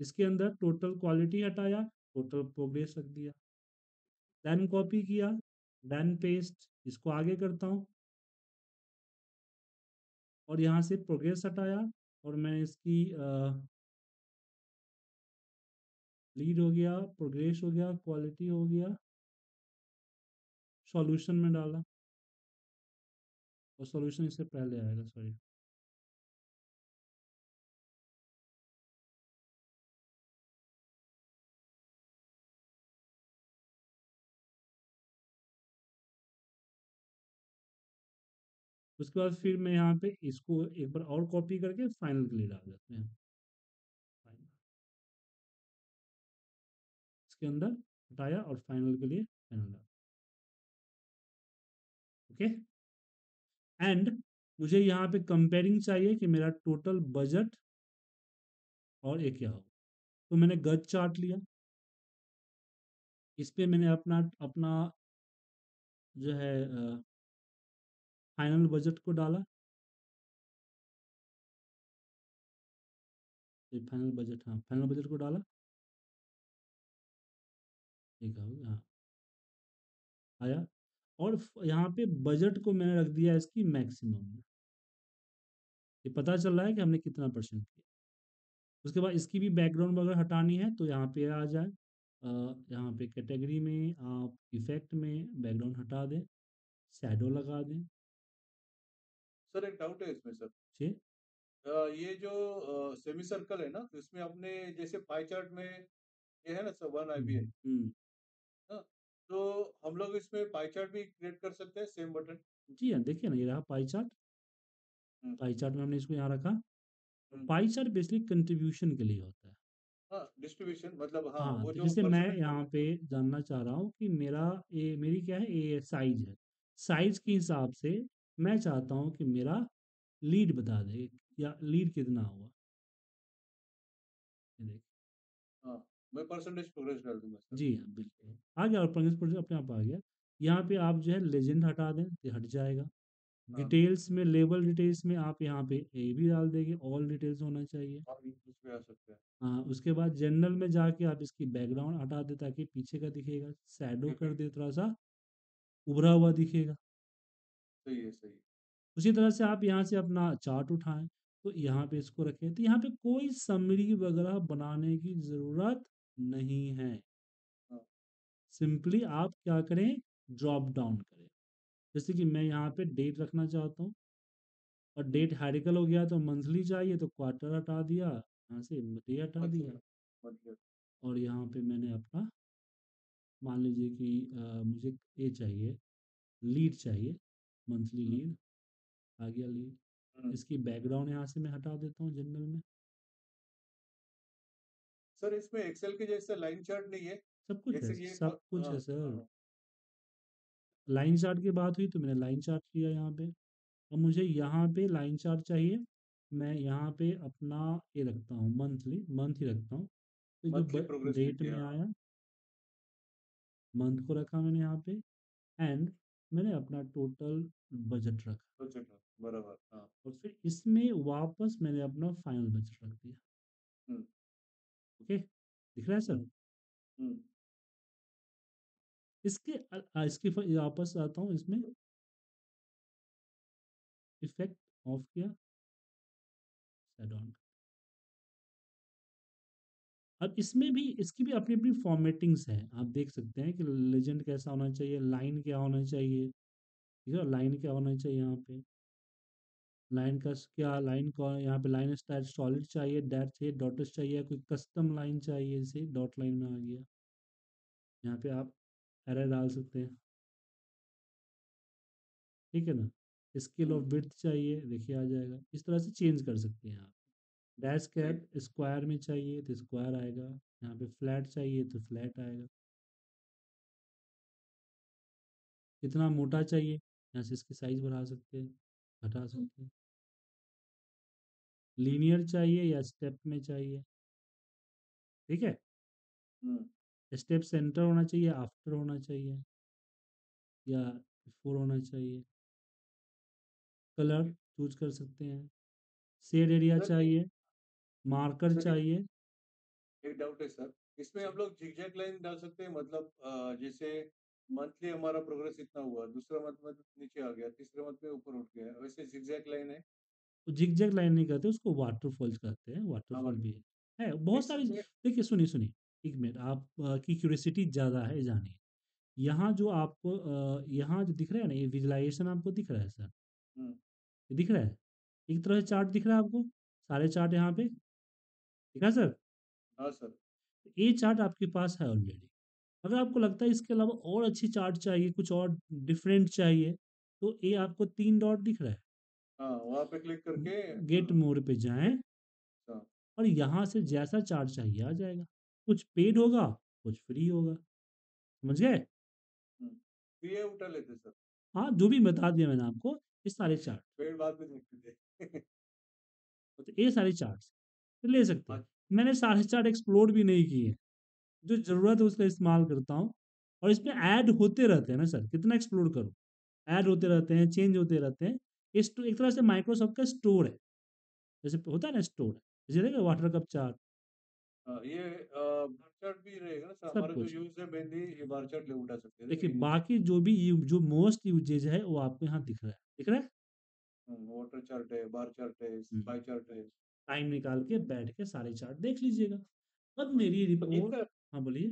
इसके अंदर टोटल क्वालिटी हटाया, टोटल प्रोग्रेस रख दिया, देन कॉपी किया, देन पेस्ट, इसको आगे करता हूँ और यहाँ से प्रोग्रेस हटाया और मैं इसकी लीड हो गया, प्रोग्रेस हो गया, क्वालिटी हो गया, सॉल्यूशन में डाला और सॉल्यूशन इससे पहले आएगा, सॉरी। उसके बाद फिर मैं यहाँ पे इसको एक बार और कॉपी करके फाइनल के लिए डाल देते हैं, Final। इसके अंदर हटाया और फाइनल के लिए फाइनल डाल, ओके। एंड मुझे यहाँ पे कंपेयरिंग चाहिए कि मेरा टोटल बजट और ये क्या हो, तो मैंने गज चार्ट लिया, इस पे मैंने अपना अपना जो है फाइनल बजट को डाला, ये फाइनल बजट, हाँ फाइनल बजट को डाला, ठीक है, हाँ आया। और यहाँ पे बजट को मैंने रख दिया इसकी मैक्सिमम में, ये पता चल रहा है कि हमने कितना परसेंट किया। उसके बाद इसकी भी बैकग्राउंड वगैरह हटानी है तो यहाँ पे आ जाए, यहाँ पे कैटेगरी में आप इफेक्ट में बैकग्राउंड हटा दें, शैडो लगा दें। सर एक डाउट है इसमें सर। जी। ये जो सेमी सर्कल है ना, इसमें अपने जैसे पाई चार्ट में ये है ना सर 1 आईबीएन, हम्म। हाँ, तो हम लोग इसमें पाई चार्ट भी क्रिएट कर सकते हैं सेम बटन। जी हाँ, देखिए ना, ये रहा पाई चार्ट। हम्म, पाई चार्ट में हमने इसको यहाँ रखा। हम्म, पाई चार्ट बेसिकली कंट्रीब्यूशन के लिए होता है। हाँ डिस्ट्रीब्यूशन मतलब हाँ हाँ, वो तो जो जैसे मैं परसेंटेज यहाँ पे जानना चाह रहा हूँ कि मेरी क्या है, ये साइज है। साइज के हिसाब से मैं चाहता हूँ कि मेरा लीड बता दे, या लीड कितना हुआ। ये देखिए। हाँ, मैं परसेंटेज प्रोग्रेस डाल दूंगा सर। जी हाँ, बिल्कुल आ गया, और प्रोग्रेस प्रोजेक्ट अपने आप आ गया। यहाँ पे आप जो है लेजेंड हटा दें तो हट जाएगा। हाँ, डिटेल्स में, लेवल डिटेल्स में आप यहाँ पे ए भी डाल देंगे, ऑल डिटेल्स होना चाहिए। और भी कुछ भी आ सकता है। हाँ, उसके बाद जनरल में जाके आप इसकी बैकग्राउंड हटा दे ताकि पीछे का दिखेगा, शैडो कर इफेक्ट दे, थोड़ा सा उभरा हुआ दिखेगा। सही है, सही है। उसी तरह से आप यहाँ से अपना चार्ट उठाएं, तो यहाँ पे इसको रखें, तो यहाँ पे कोई समरी वगैरह बनाने की ज़रूरत नहीं है। हाँ, सिंपली आप क्या करें, ड्रॉप डाउन करें। जैसे कि मैं यहाँ पे डेट रखना चाहता हूँ, और हम्म, डेट हेरिकल हो गया तो मंथली चाहिए तो क्वार्टर हटा दिया, यहाँ से डे हटा दिया। मतलब मतलब और यहाँ पे मैंने अपना, मान लीजिए कि मुझे ये चाहिए, लीड चाहिए, मंथली हम्म, लीड। आ गया लीड। हम्म। इसकी बैकग्राउंड यहाँ से मैं हटा देता हूँ जनरल में। सर इसमें एक्सेल के जैसा लाइन चार्ट नहीं है? सब कुछ है, जैसे ये सब कुछ हाँ, है सर। हाँ, लाइन चार्ट की बात हुई तो मैंने लाइन चार्ट लिया यहाँ पे। अब मुझे यहाँ पे लाइन चार्ट चाहिए, मैं यहाँ पे अपना ये रखता हूँ, मंथली, मंथ ही रखता हूँ। तो जो मंथली प्रोग्रेस डेट लिखिए में हाँ। आया, मंथ को रखा मैंने यहाँ पे, एंड मैंने अपना टोटल बजट रखा। बजट बराबर हाँ। और फिर इसमें वापस मैंने अपना फाइनल बजट रख दिया। हम्म, ओके, दिख रहा है सर? हम्म, हम्म। इसके वापस आता हूँ इसमें, इफेक्ट ऑफ किया, सेट ऑन। अब इसमें भी, इसकी भी अपनी अपनी फॉर्मेटिंग्स है, आप देख सकते हैं कि लेजेंड कैसा होना चाहिए, लाइन क्या होना चाहिए। ठीक है, लाइन क्या होना चाहिए यहाँ पे, लाइन का क्या, लाइन का यहाँ पे लाइन स्टाइल सॉलिड चाहिए, डैश चाहिए, डॉट्स चाहिए, कोई कस्टम लाइन चाहिए, जैसे डॉट लाइन में आ गया। यहाँ पे आप एरर डाल सकते हैं, ठीक है ना। स्केल ऑफ हम्म, विड्थ चाहिए, देखिए आ जाएगा। इस तरह से चेंज कर सकते हैं आप। डैश सही। कैप स्क्वायर में चाहिए तो स्क्वायर आएगा, यहाँ पे फ्लैट चाहिए तो फ्लैट आएगा। कितना मोटा चाहिए, यहाँ से इसकी साइज बढ़ा सकते हैं, घटा सकते हैं। लीनियर चाहिए या स्टेप में चाहिए, ठीक है। हम्म, स्टेप सेंटर होना चाहिए, आफ्टर होना चाहिए, या बिफोर होना चाहिए। कलर चूज कर सकते हैं। शेड एरिया सर चाहिए, मार्कर सर चाहिए। एक डाउट है सर। इसमें जी। हम लोग जिगजैग लाइन डाल सकते हैं मतलब जैसे मंथली हमारा प्रोग्रेस इतना हुआ, दूसरा मंथ में नीचे आ गया, तीसरे मंथ में ऊपर उठ गया, वैसे जिगजैग लाइन है। जिगजैग लाइन नहीं कहते उसको, वाटरफॉल कहते हैं, हाँ वाटरफॉल बट भी है बहुत सारी। एक्सेल में देखिए सुनिए सुनिए, एक मिनट, आप की क्यूरियोसिटी ज़्यादा है जानिए। यहाँ जो आपको यहाँ जो दिख रहा है ना, ये विजुलाइजेशन आपको दिख रहा है सर, हम्म, ये दिख रहा है, एक तरह से चार्ट दिख रहा है आपको, सारे चार्ट यहाँ पे दिख रहा है सर। हाँ सर। ये चार्ट आपके पास है ऑलरेडी। अगर आपको लगता है इसके अलावा और अच्छी चार्ट चाहिए, कुछ और डिफरेंट चाहिए, तो ये आपको 3 डॉट दिख रहा है, हाँ वहाँ पे क्लिक करके गेट हाँ, मोर पे जाएं, हाँ, और यहाँ से जैसा चार्ट चाहिए आ जाएगा। कुछ पेड होगा, कुछ फ्री होगा, समझ गए? तो ये उठा लेते सर। हाँ, जो भी बता दिया मैंने आपको, ये सारे चार्ट, पेड़ बाद में देखते थे। तो ये सारे चार्ट्स तो ले सकते हैं। आज मैंने सारे चार्ट एक्सप्लोर भी नहीं किए, जो ज़रूरत है उसका इस्तेमाल करता हूँ। और इसमें ऐड होते रहते हैं ना सर, कितना एक्सप्लोर करो, ऐड होते रहते हैं, चेंज होते रहते हैं। एक तरह से माइक्रोसॉफ्ट का स्टोर है, जैसे होता है ना स्टोर, जैसे देखो वाटर कप चार्ट, ये बार चार्ट भी रहेगा ना सर, सब हमारा जो कुछ है। यूज है मेनली ये बार चार्ट ले उठा सकते हैं ना देखिए इनिशियल। बाकी जो भी जो मोस्ट यूजेज है वो आपको यहाँ दिख रहा है, दिख रहा है। वाटर चार्ट है, बार चार्ट है, हम्म, पाई चार्ट है। टाइम निकाल के बैठ के सारे चार्ट देख लीजिएगा। अब हाँ, मेरी तो एक रिपोर्ट। हाँ बोलिए।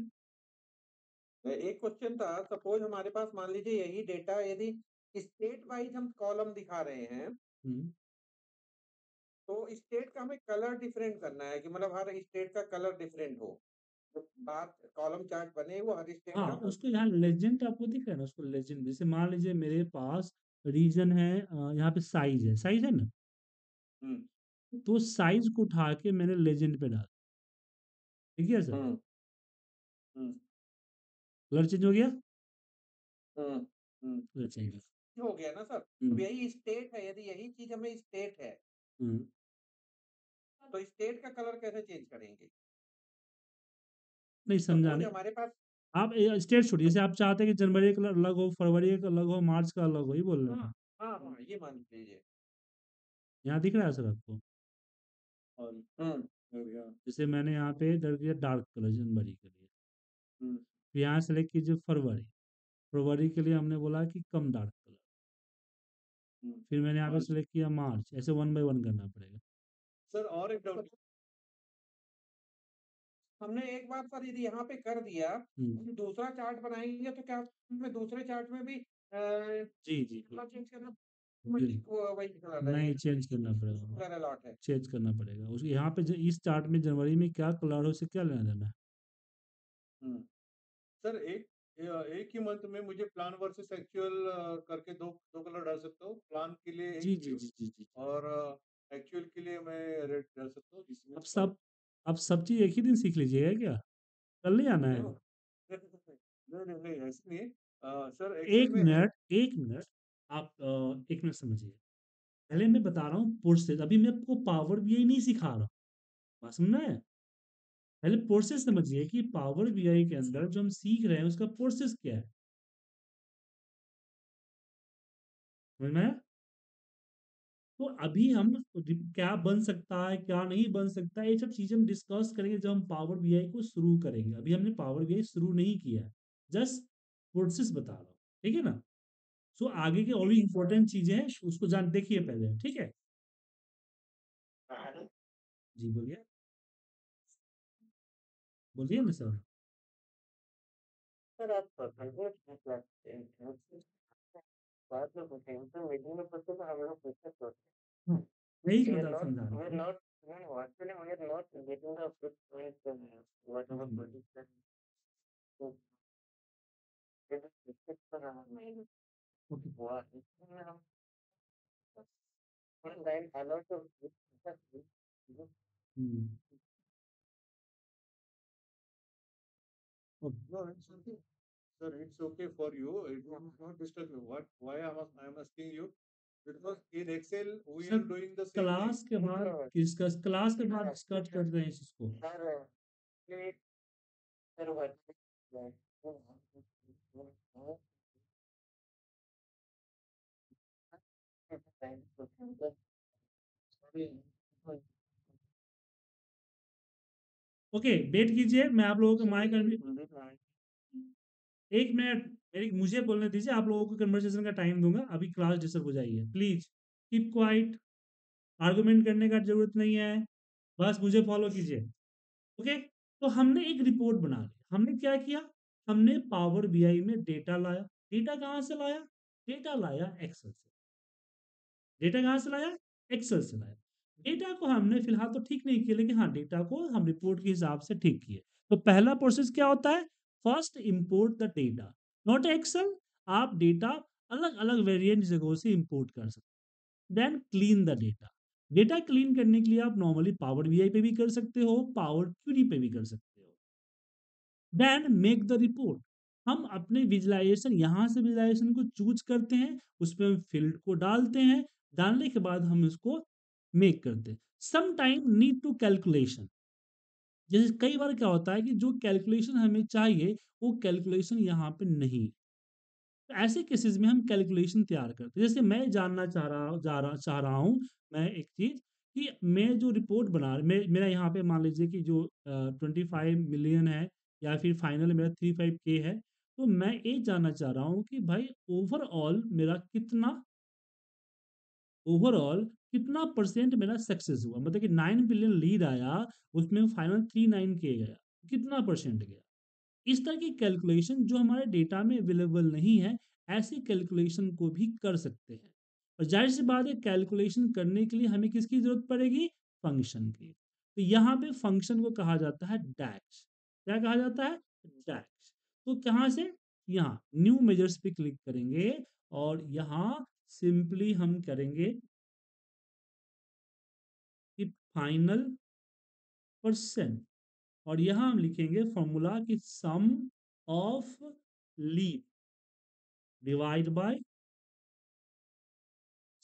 एक क्वेश्चन था, सपोज हमारे पास मान लीजिए यही डेटा यदि स्टेट वाइज हम कॉलम दिखा रहे हैं, हम्म, तो स्टेट का हमें कलर डिफरेंट करना है कि मतलब हर स्टेट का कलर डिफरेंट हो। जो बात कॉलम चार्ट बने वो हर स्टेट हाँ का उसको यहाँ लेजेंड आपको दिख रहा है ना, उसको लेजेंड जैसे मान लीजिए मेरे पास रीजन है, यहाँ पे साइज है ना, हुँ, तो साइज को उठा के मैंने लेजेंड पे डाला। ठीक है सर। हुँ, हुँ, कलर चेंज हो गया। हुँ, हुँ। Colour change. हो गया ना सर? अब हम्म, यही स्टेट है, यदि यही चीज़ हमें स्टेट है, हम्म। तो स्टेट का कलर कैसे चेंज करेंगे? नहीं सपोज समझाने। हमारे पास आप स्टेट छोड़िए, जैसे आप चाहते हैं कि जनवरी का अलग हो, फरवरी का अलग हो, मार्च का अलग हो, ये बोल रहे हाँ, हैं। हाँ, हाँ, ये मान लीजिए। यहाँ दिख रहा है सर आपको। और हो गया। जैसे मैंने यहाँ पे दर्ज किया डार्क कलर जनवरी के लिए। हुँ, फिर यहाँ सेलेक्ट कीजिए फरवरी। फरवरी के लिए हमने बोला कि कम डार्क कलर। हुँ, फिर मैंने यहाँ पे मार्च। सेलेक्ट किया मार्च, ऐसे वन बाय वन करना पड़ेगा। सर और एक डाउट, हमने एक बार सर यदि यहाँ पे कर दिया, हम्म, हम दूसरा चार्ट बनाएँगे तो क्या हमें दूसरे चार्ट में भी जी जी कलर चेंज करना जी। वो वही कलर नहीं रहेगा, चेंज करना पड़ेगा। कलर अलॉट है। चेंज करना पड़ेगा उस यहाँ पे इस चार्ट में जनवरी में क्या कलर हो, उससे क्या लेना देना है। हुँ। सर एक ही मंथ में मुझे प्लान वर्सेस एक्चुअल करके 2 कलर डाल सकता हूँ। प्लान के लिए एक जी जी ब्लू जी जी जी। और एक्चुअल के लिए मैं रेड डाल सकता हूँ जिसमें अब कलर सब अब सब चीज़ एक ही दिन सीख लीजिएगा क्या, कल नहीं आना है। नहीं नहीं, नहीं, नहीं ऐसे नहीं है। सर एक्सेल एक में है। मिनट, एक मिनट। आप एक मिनट समझिए। पहले मैं बता रहा हूँ प्रोसेस, अभी मैं आपको पावर बीआई नहीं सिखा रहा हूँ। बात समझ में है? पहले प्रोसेस समझिए कि पावर बीआई के अंदर जो हम सीख रहे हैं उसका प्रोसेस क्या है। समझ में आया? तो अभी हम क्या बन सकता है, क्या नहीं बन सकता है, ये सब चीजें हम डिस्कस करेंगे जब हम पावर बीआई को शुरू करेंगे। अभी हमने पावर बीआई शुरू नहीं किया है, जस्ट प्रोसेस बता रहा हूँ। ठीक है ना? सो आगे के और भी इंपॉर्टेंट चीजें हैं, उसको जान देखिए पहले। ठीक है? जी बोलिए। बोलिए ना सर। सर आप कंप्यूटर क्लास बाद में पूछेंगे तो मीटिंग में पूछते तो हम लोग पूछते तो यही we are मतलब not समझा रहा we are हूँ। not no actually we are not getting the good point whatever ji, position तो ये discuss कर रहा हूँ मैं ओके। हुआ इसमें हम लाइन अलॉ तो हम्म, okay. no it's okay sir it's okay for you it will not disturb you what why I am asking you because in Excel we sir are doing the same thing class के बाद discuss, class के बाद discuss करते हैं इस चीज को। Sir sir okay wait कीजिए, मैं आप लोगों को माइक एक मिनट, मेरी मुझे बोलने दीजिए, आप लोगों को कन्वर्सेशन का टाइम दूंगा, अभी क्लास डिस्टर्ब हो जाएगी, प्लीज कीप क्वाइट। आर्गुमेंट करने का जरूरत नहीं है, बस मुझे फॉलो कीजिए। ओके। तो हमने एक रिपोर्ट बना ली, हमने क्या किया, हमने पावर बीआई में डेटा लाया। डेटा कहाँ से लाया? डेटा लाया एक्सेल से। डेटा कहाँ से लाया? एक्सेल से लाया। डेटा को हमने फिलहाल तो ठीक नहीं किया, लेकिन हाँ डेटा को हम रिपोर्ट के हिसाब से ठीक किए। तो पहला प्रोसेस क्या होता है? First import the data, not Excel. आप डेटा अलग अलग वेरिएंट जगहों से इंपोर्ट कर सकते हैं। Then clean the data. Data clean करने के लिए आप नॉर्मली पावर बीआई पे भी कर सकते हो, पावर क्यूरी पे भी कर सकते हो। Then make the report. हम अपने विजुलाइजेशन, यहाँ से विजुलाइजेशन को चूज करते हैं, उसमें हम फील्ड को डालते हैं, डालने के बाद हम इसको मेक करते हैं। Some time need to calculation. जैसे कई बार क्या होता है कि जो कैलकुलेशन हमें चाहिए वो कैलकुलेशन यहाँ पे नहीं। तो ऐसे केसेस में हम कैलकुलेशन तैयार करते हैं। जैसे मैं जानना चाह रहा हूँ मैं एक चीज, कि मैं जो रिपोर्ट मेरा यहाँ पे मान लीजिए कि जो 25 मिलियन है, या फिर फाइनल मेरा 35K है। तो मैं ये जानना चाह रहा हूँ कि भाई ओवरऑल मेरा कितना ओवरऑल कितना परसेंट मेरा सक्सेस हुआ, मतलब कि 9 बिलियन लीड आया, उसमें फाइनल 39 के गया, कितना परसेंट गया। इस तरह की कैलकुलेशन जो हमारे डेटा में अवेलेबल नहीं है, ऐसी कैलकुलेशन को भी कर सकते हैं। और जाहिर सी बात है, कैलकुलेशन करने के लिए हमें किसकी जरूरत पड़ेगी? फंक्शन की। तो यहाँ पे फंक्शन को कहा जाता है डैश। क्या कहा जाता है? डैश। तो कहाँ से? यहाँ न्यू मेजर्स पे क्लिक करेंगे और यहाँ सिंपली हम करेंगे कि फाइनल परसेंट, और यहाँ हम लिखेंगे फॉर्मूला कि sum of lead divide by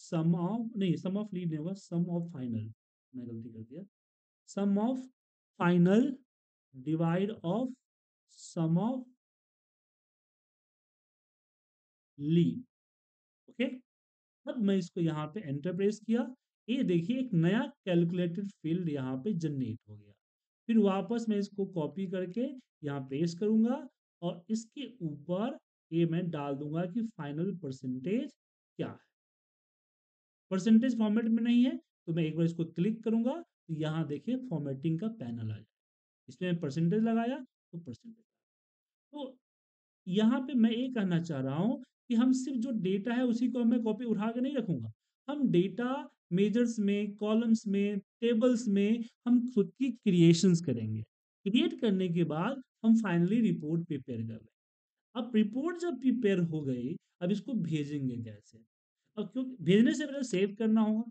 sum of, नहीं सम ऑफ लीड नहीं होगा, सम ऑफ फाइनल, मैं गलती कर दिया, sum of final divide of sum of lead. Okay, अब मैं इसको यहाँ पे एंटर प्रेस किया, ये देखिए एक नया कैलकुलेटेड फील्ड यहाँ पे जनरेट हो गया। फिर वापस मैं इसको कॉपी करके यहाँ पेस्ट करूंगा और इसके ऊपर ये मैं डाल दूंगा कि फाइनल परसेंटेज क्या है। परसेंटेज फॉर्मेट में नहीं है, तो मैं एक बार इसको क्लिक करूंगा तो यहाँ देखिए फॉर्मेटिंग का पैनल आ जाए, इसमें परसेंटेज लगाया तो परसेंटेज। तो यहाँ पे मैं ये कहना चाह रहा हूँ कि हम सिर्फ जो डेटा है उसी को मैं कॉपी उठा के नहीं रखूंगा, हम डेटा मेजर्स में, कॉलम्स में, टेबल्स में हम खुद की क्रिएशंस करेंगे। क्रिएट करने के बाद हम फाइनली रिपोर्ट प्रिपेयर कर रहे हैं। अब रिपोर्ट जब प्रिपेयर हो गई, अब इसको भेजेंगे कैसे? अब क्योंकि भेजने से पहले सेव करना होगा,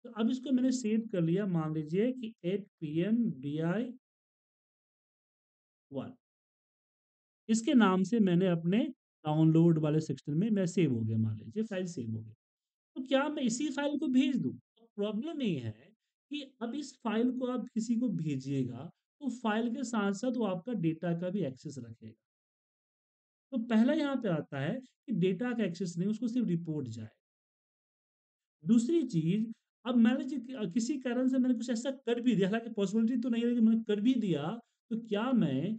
तो अब इसको मैंने सेव कर लिया, मान लीजिए कि 8 PM BI 1, इसके नाम से मैंने अपने डाउनलोड वाले सेक्शन में मैं सेव हो गया, मान लीजिए फाइल सेव हो गई। तो क्या मैं इसी फाइल को भेज दूं? प्रॉब्लम ये है कि अब इस फाइल को आप किसी को भेजिएगा तो फाइल के साथ साथ वो आपका डेटा का भी एक्सेस रखेगा। तो पहला यहाँ पे आता है कि डेटा का एक्सेस नहीं, उसको सिर्फ रिपोर्ट जाए। दूसरी चीज, अब मान लीजिए किसी कारण से मैंने कुछ ऐसा कर भी दिया, हालांकि पॉसिबिलिटी तो नहीं है लेकिन मैंने कर भी दिया, तो क्या मैं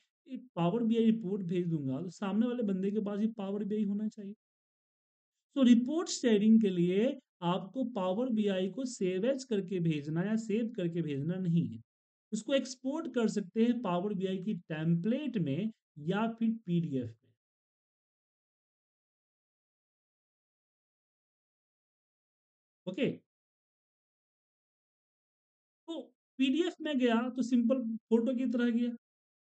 पावर बीआई रिपोर्ट भेज दूंगा तो सामने वाले बंदे के पास ही पावर बीआई होना चाहिए। तो रिपोर्ट शेयरिंग के लिए आपको पावर बीआई को सेव एज करके भेजना या सेव करके भेजना नहीं है, उसको एक्सपोर्ट कर सकते हैं पावर बीआई की टेम्पलेट में या फिर पीडीएफ में। ओके, तो पीडीएफ में गया तो सिंपल फोटो की तरह गया,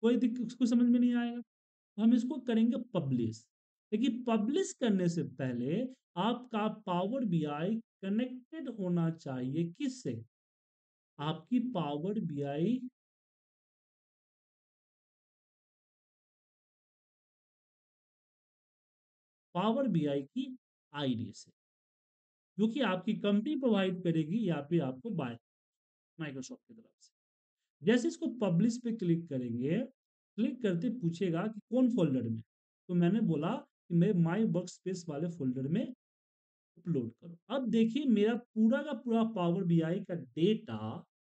कोई दिक्कत उसको समझ में नहीं आएगा, तो हम इसको करेंगे पब्लिश। लेकिन पब्लिश करने से पहले आपका पावर बीआई कनेक्टेड होना चाहिए किससे? आपकी पावर बीआई, पावर बीआई की आईडी से, जो कि आपकी कंपनी प्रोवाइड करेगी या फिर आपको बाय माइक्रोसॉफ्ट की तरफ से। जैसे इसको पब्लिश पे क्लिक करेंगे, क्लिक करते पूछेगा कि कौन फोल्डर में, तो मैंने बोला कि मैं माई वर्क स्पेस वाले फोल्डर में अपलोड करो। अब देखिए मेरा पूरा का पूरा पावर बीआई का डेटा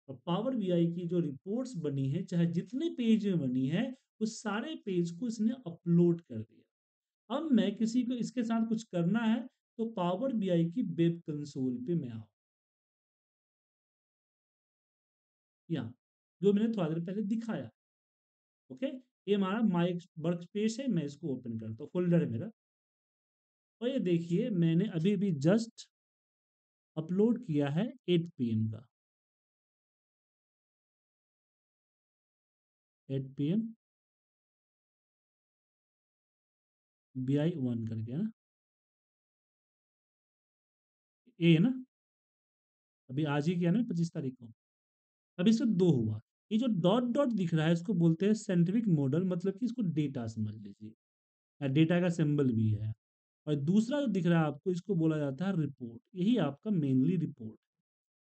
और पावर बीआई की जो रिपोर्ट्स बनी है, चाहे जितने पेज में बनी है, उस सारे पेज को इसने अपलोड कर दिया। अब मैं किसी को इसके साथ कुछ करना है तो पावर बीआई की वेब कंसोल पे मैं आऊँ, यहाँ जो मैंने थोड़ा देर पहले दिखाया। ओके, ये हमारा माई वर्क स्पेस है, मैं इसको ओपन करता हूँ, फोल्डर है मेरा। और ये देखिए मैंने अभी भी जस्ट अपलोड किया है 8 PM का, 8 PM BI 1 करके है ना, ये है ना, अभी आज ही किया ना 25 तारीख को। अब इसका दो हुआ, ये जो डॉट डॉट दिख रहा है इसको बोलते हैं साइंटिफिक मॉडल, मतलब कि इसको डेटा समझ लीजिए, डेटा का सिंबल भी है। और दूसरा जो दिख रहा है आपको, इसको बोला जाता है रिपोर्ट, यही आपका मेनली रिपोर्ट।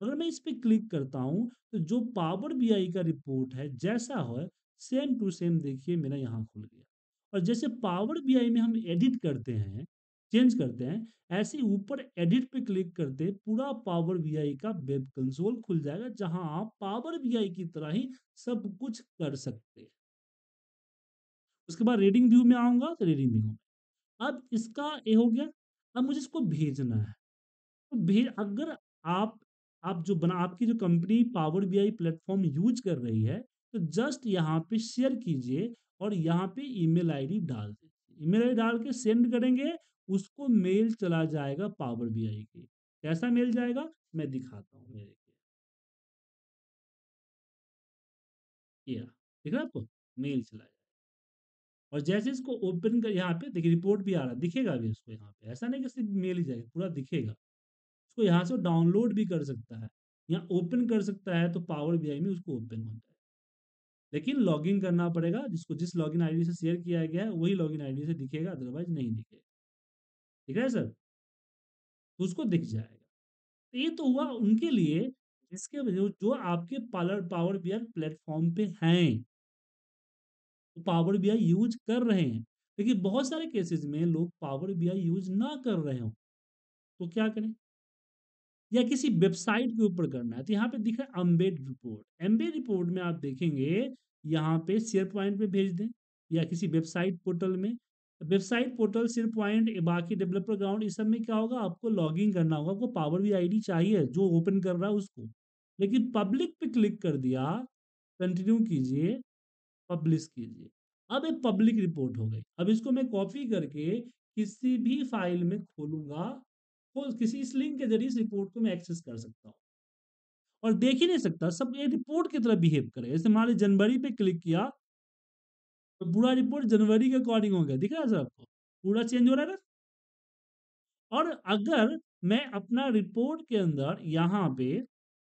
अगर मैं इस पे क्लिक करता हूँ तो जो पावर बीआई का रिपोर्ट है जैसा हो, सेम टू सेम देखिए मेरा यहाँ खुल गया। और जैसे पावर बीआई में हम एडिट करते हैं, चेंज करते हैं, ऐसे ऊपर एडिट पे क्लिक करते पूरा पावर बीआई का वेब कंसोल खुल जाएगा, जहां आप पावर बीआई की तरह ही सब कुछ कर सकते हैं। उसके बाद रीडिंग व्यू में आऊंगा तो रीडिंग व्यू में, अब इसका ये हो गया। अब मुझे इसको भेजना है, तो भेज, अगर आप आप जो बना आपकी जो company power BI platform use कर रही है, तो जस्ट यहाँ पे शेयर कीजिए और यहाँ पे ईमेल आईडी डाल दीजिए। ईमेल आईडी डाल के सेंड करेंगे, उसको मेल चला जाएगा पावर बीआई की। कैसा मेल जाएगा मैं दिखाता हूँ, मेरे किया दिख रहा है आपको, मेल चला जाएगा। और जैसे इसको ओपन कर, यहाँ पे देखिए रिपोर्ट भी आ रहा है, दिखेगा भी उसको यहाँ पे, ऐसा नहीं कि सिर्फ मेल ही जाएगा, पूरा दिखेगा। उसको यहाँ से डाउनलोड भी कर सकता है, यहाँ ओपन कर सकता है, तो पावर बीआई में उसको ओपन होता है। लेकिन लॉगिन करना पड़ेगा, जिसको जिस लॉगिन आईडी से शेयर किया गया है वही लॉगिन आईडी से दिखेगा, अदरवाइज नहीं दिखेगा। ठीक है सर, तो उसको दिख जाएगा। तो ये तो हुआ उनके लिए जिसके जो आपके पावर पावर बीआई प्लेटफॉर्म पे हैं, पावर बीआई यूज कर रहे हैं। लेकिन बहुत सारे केसेस में लोग पावर बीआई यूज ना कर रहे हो, तो क्या करें? या किसी वेबसाइट के ऊपर करना है, तो यहाँ पे दिख रहा है एम्बेड रिपोर्ट। एम्बेड रिपोर्ट में आप देखेंगे यहाँ पे शेयर पॉइंट पे भेज दें या किसी वेबसाइट पोर्टल में। वेबसाइट पोर्टल, शेयर पॉइंट, बाकी डेवलपर ग्राउंड, इस सब में क्या होगा, आपको लॉगिन करना होगा, आपको पावर भी आईडी चाहिए जो ओपन कर रहा है उसको। लेकिन पब्लिक पे क्लिक कर दिया, कंटिन्यू कीजिए, पब्लिश कीजिए। अब एक पब्लिक रिपोर्ट हो गई। अब इसको मैं कॉपी करके किसी भी फाइल में खोलूंगा, खोल किसी इस लिंक के जरिए इस रिपोर्ट को मैं एक्सेस कर सकता हूँ और देख ही नहीं सकता, सब ये रिपोर्ट की तरह बिहेव करे। जैसे मान लीजिए जनवरी पे क्लिक किया, तो पूरा रिपोर्ट जनवरी के अकॉर्डिंग हो गया, दिख रहा है सर आपको, पूरा चेंज हो रहा है ना। और अगर मैं अपना रिपोर्ट के अंदर यहाँ पे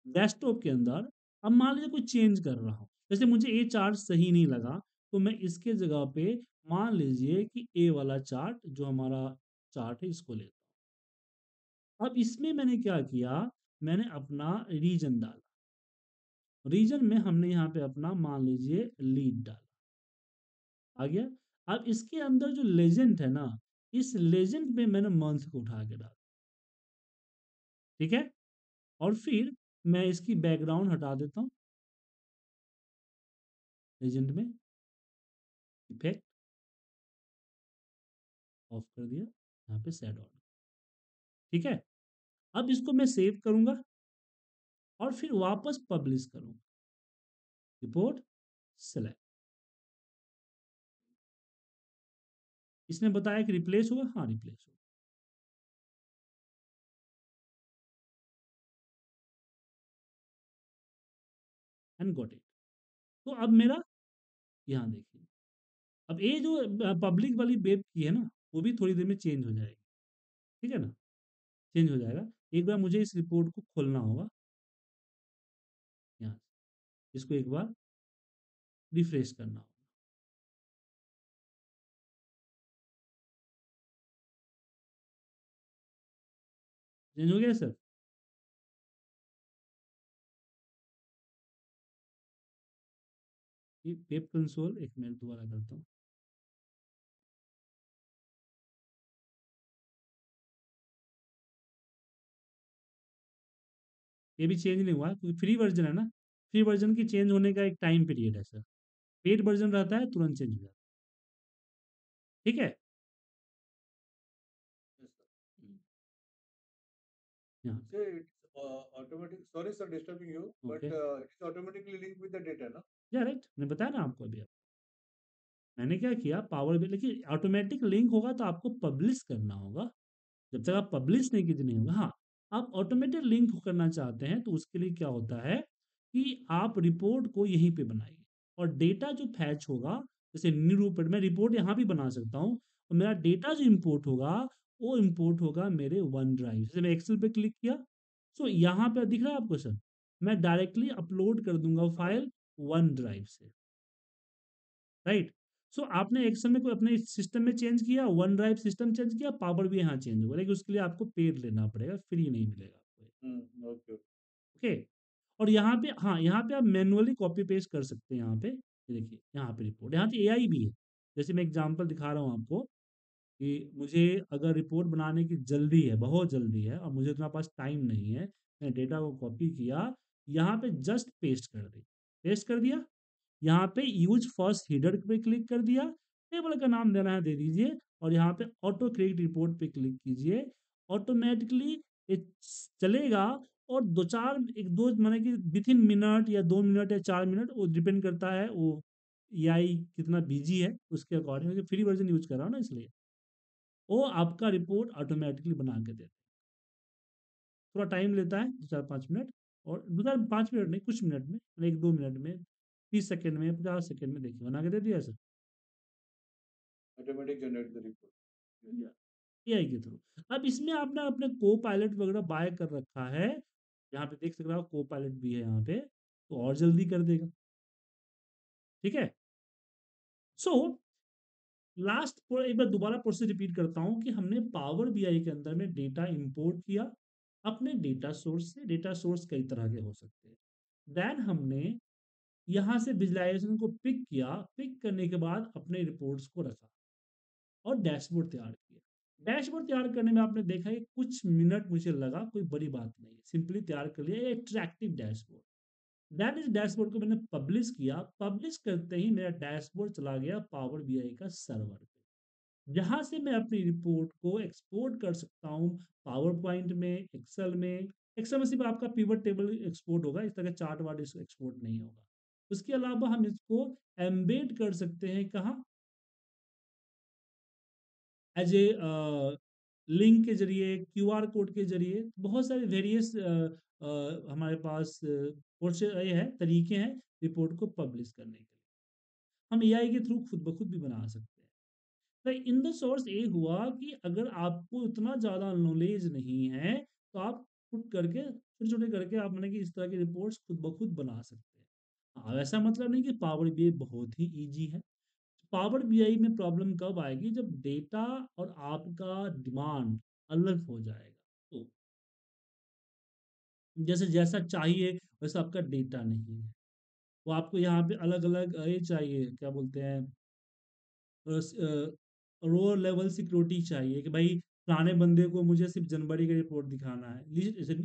डेस्कटॉप के अंदर अब मान लीजिए कोई चेंज कर रहा हूँ, जैसे मुझे ये चार्ट सही नहीं लगा, तो मैं इसके जगह पे मान लीजिए कि ए वाला चार्ट जो हमारा चार्ट है इसको लेता हूँ। अब इसमें मैंने क्या किया, मैंने अपना रीजन डाला, रीजन में हमने यहाँ पे अपना मान लीजिए लीड डाला, आ गया। अब इसके अंदर जो लेजेंड है ना, इस लेजेंड में मैंने मंथ को उठा के डाला, ठीक है। और फिर मैं इसकी बैकग्राउंड हटा देता हूँ, लेजेंड में इफेक्ट ऑफ कर दिया, यहाँ पे सेट ऑन, ठीक है। अब इसको मैं सेव करूंगा और फिर वापस पब्लिश करूंगा, रिपोर्ट सेलेक्ट। इसने बताया कि रिप्लेस होगा, हाँ रिप्लेस होगा। And got it. तो अब मेरा यहाँ देखिए, अब ये जो पब्लिक वाली वेब की है ना, वो भी थोड़ी देर में चेंज हो जाएगी, ठीक है ना, चेंज हो जाएगा। एक बार मुझे इस रिपोर्ट को खोलना होगा, यहाँ से इसको एक बार रिफ्रेश करना होगा। चेंज हो गया सर। ये वेब कंसोल, एक मिनट दोबारा करता हूँ। ये भी चेंज नहीं हुआ क्योंकि फ्री वर्जन है ना, फ्री वर्जन की चेंज होने का एक टाइम पीरियड है सर। पेड वर्जन रहता है तुरंत चेंज हो जाता है, ठीक है। Yes, sir. यहाँ So it's automatic. Sorry, sir, disturbing you, but okay, it's automatically linked with the data, ना? या राइट, मैंने बताया ना आपको अभी। मैंने क्या किया, पावर बिल, लेकिन ऑटोमेटिक लिंक होगा तो आपको पब्लिश करना होगा। जब तक आप पब्लिश नहीं कीजिए नहीं होगा। हाँ, आप ऑटोमेटेड लिंक करना चाहते हैं तो उसके लिए क्या होता है कि आप रिपोर्ट को यहीं पे बनाइए और डेटा जो फैच होगा, जैसे न्यू रिपोर्ट, मैं रिपोर्ट यहाँ भी बना सकता हूँ और मेरा डेटा जो इम्पोर्ट होगा वो इम्पोर्ट होगा मेरे वन ड्राइव। जैसे मैं एक्सेल पे क्लिक किया, सो यहाँ पे दिख रहा है आपको सर, मैं डायरेक्टली अपलोड कर दूंगा फाइल वन ड्राइव से, राइट। सो आपने एक्सेल में कोई अपने सिस्टम में चेंज किया, वन ड्राइव सिस्टम चेंज किया, पावर भी यहाँ चेंज होगा, लेकिन उसके लिए आपको पेड लेना पड़ेगा, फ्री नहीं मिलेगा आपको। Okay. ओके। और यहाँ पे, हाँ यहाँ पे आप मैनुअली कॉपी पेस्ट कर सकते हैं। यहाँ पे ये देखिए, यहाँ पे रिपोर्ट, यहाँ पे एआई भी है। जैसे मैं एग्जांपल दिखा रहा हूँ आपको कि मुझे अगर रिपोर्ट बनाने की जल्दी है, बहुत जल्दी है और मुझे इतना पास टाइम नहीं है, मैं डेटा को कॉपी किया, यहाँ पे जस्ट पेस्ट कर दी, पेस्ट कर दिया, यहाँ पे यूज फर्स्ट हीडर पे क्लिक कर दिया, टेबल का नाम देना है दे दीजिए और यहाँ पे ऑटो क्रिएट रिपोर्ट पे क्लिक कीजिए। ऑटोमेटिकली ये चलेगा और 2-4 1-2 माने कि विथिन मिनट या 2 मिनट या 4 मिनट, वो डिपेंड करता है वो एआई कितना बिज़ी है, उसके अकॉर्डिंग, क्योंकि फ्री वर्ज़न यूज़ कर रहा हूँ ना इसलिए। वो आपका रिपोर्ट ऑटोमैटिकली बना के देता है। थोड़ा टाइम लेता है 2-4-5 मिनट, और 2-4-5 मिनट नहीं, कुछ मिनट में, 1-2 मिनट में, 30 सेकंड में, 50 सेकंड में देखिए बना के दे दिया sir. Automatic generate the report. AI के थ्रू। अब इसमें आपने अपने को पायलट वगैरह बाय कर रखा है, यहाँ पे देख रहा हो को पायलट भी है यहाँ पे, तो और जल्दी कर देगा। ठीक है? सो लास्ट पर एक बार दोबारा प्रोसेस रिपीट करता हूँ कि हमने पावर बीआई के अंदर में डेटा इंपोर्ट किया अपने डेटा सोर्स से। डेटा सोर्स कई तरह के हो सकते हैं। देन हमने यहाँ से विजुअलाइजेशन को पिक किया, पिक करने के बाद अपने रिपोर्ट्स को रखा और डैशबोर्ड तैयार किया। डैशबोर्ड तैयार करने में आपने देखा है कुछ मिनट मुझे लगा, कोई बड़ी बात नहीं है, सिंपली तैयार कर लिया अट्रैक्टिव डैशबोर्ड। देन इस डैशबोर्ड को मैंने पब्लिश किया। पब्लिश करते ही मेरा डैशबोर्ड चला गया पावर बीआई का सर्वर पे, जहाँ से मैं अपनी रिपोर्ट को एक्सपोर्ट कर सकता हूँ पावर पॉइंट में, एक्सेल में। एक्सेल में सिर्फ आपका पिवट टेबल एक्सपोर्ट होगा, इस तरह चार्ट वार्ट एक्सपोर्ट नहीं होगा। उसके अलावा हम इसको एम्बेड कर सकते हैं कहाँ, एज ए लिंक के जरिए, क्यूआर कोड के जरिए, बहुत सारे वेरियस हमारे पास ये है, तरीके हैं रिपोर्ट को पब्लिश करने के लिए। हम एआई के थ्रू खुद ब खुद भी बना सकते हैं। तो इन द सोर्स ये हुआ कि अगर आपको उतना ज़्यादा नॉलेज नहीं है, तो आप खुद करके छोटे-छोटे करके आप माने कि इस तरह की रिपोर्ट्स खुद ब खुद बना सकते हैं। हाँ, ऐसा मतलब नहीं कि पावर बीआई बहुत ही ईज़ी है। पावर बीआई में प्रॉब्लम कब आएगी, जब डेटा और आपका डिमांड अलग हो जाएगा। तो जैसे जैसा चाहिए वैसा आपका डेटा नहीं है। वो आपको यहाँ पे अलग-अलग ये चाहिए, क्या बोलते हैं, रो लेवल सिक्योरिटी चाहिए कि भाई फलाने बंदे को मुझे सिर्फ जनवरी का रिपोर्ट दिखाना है,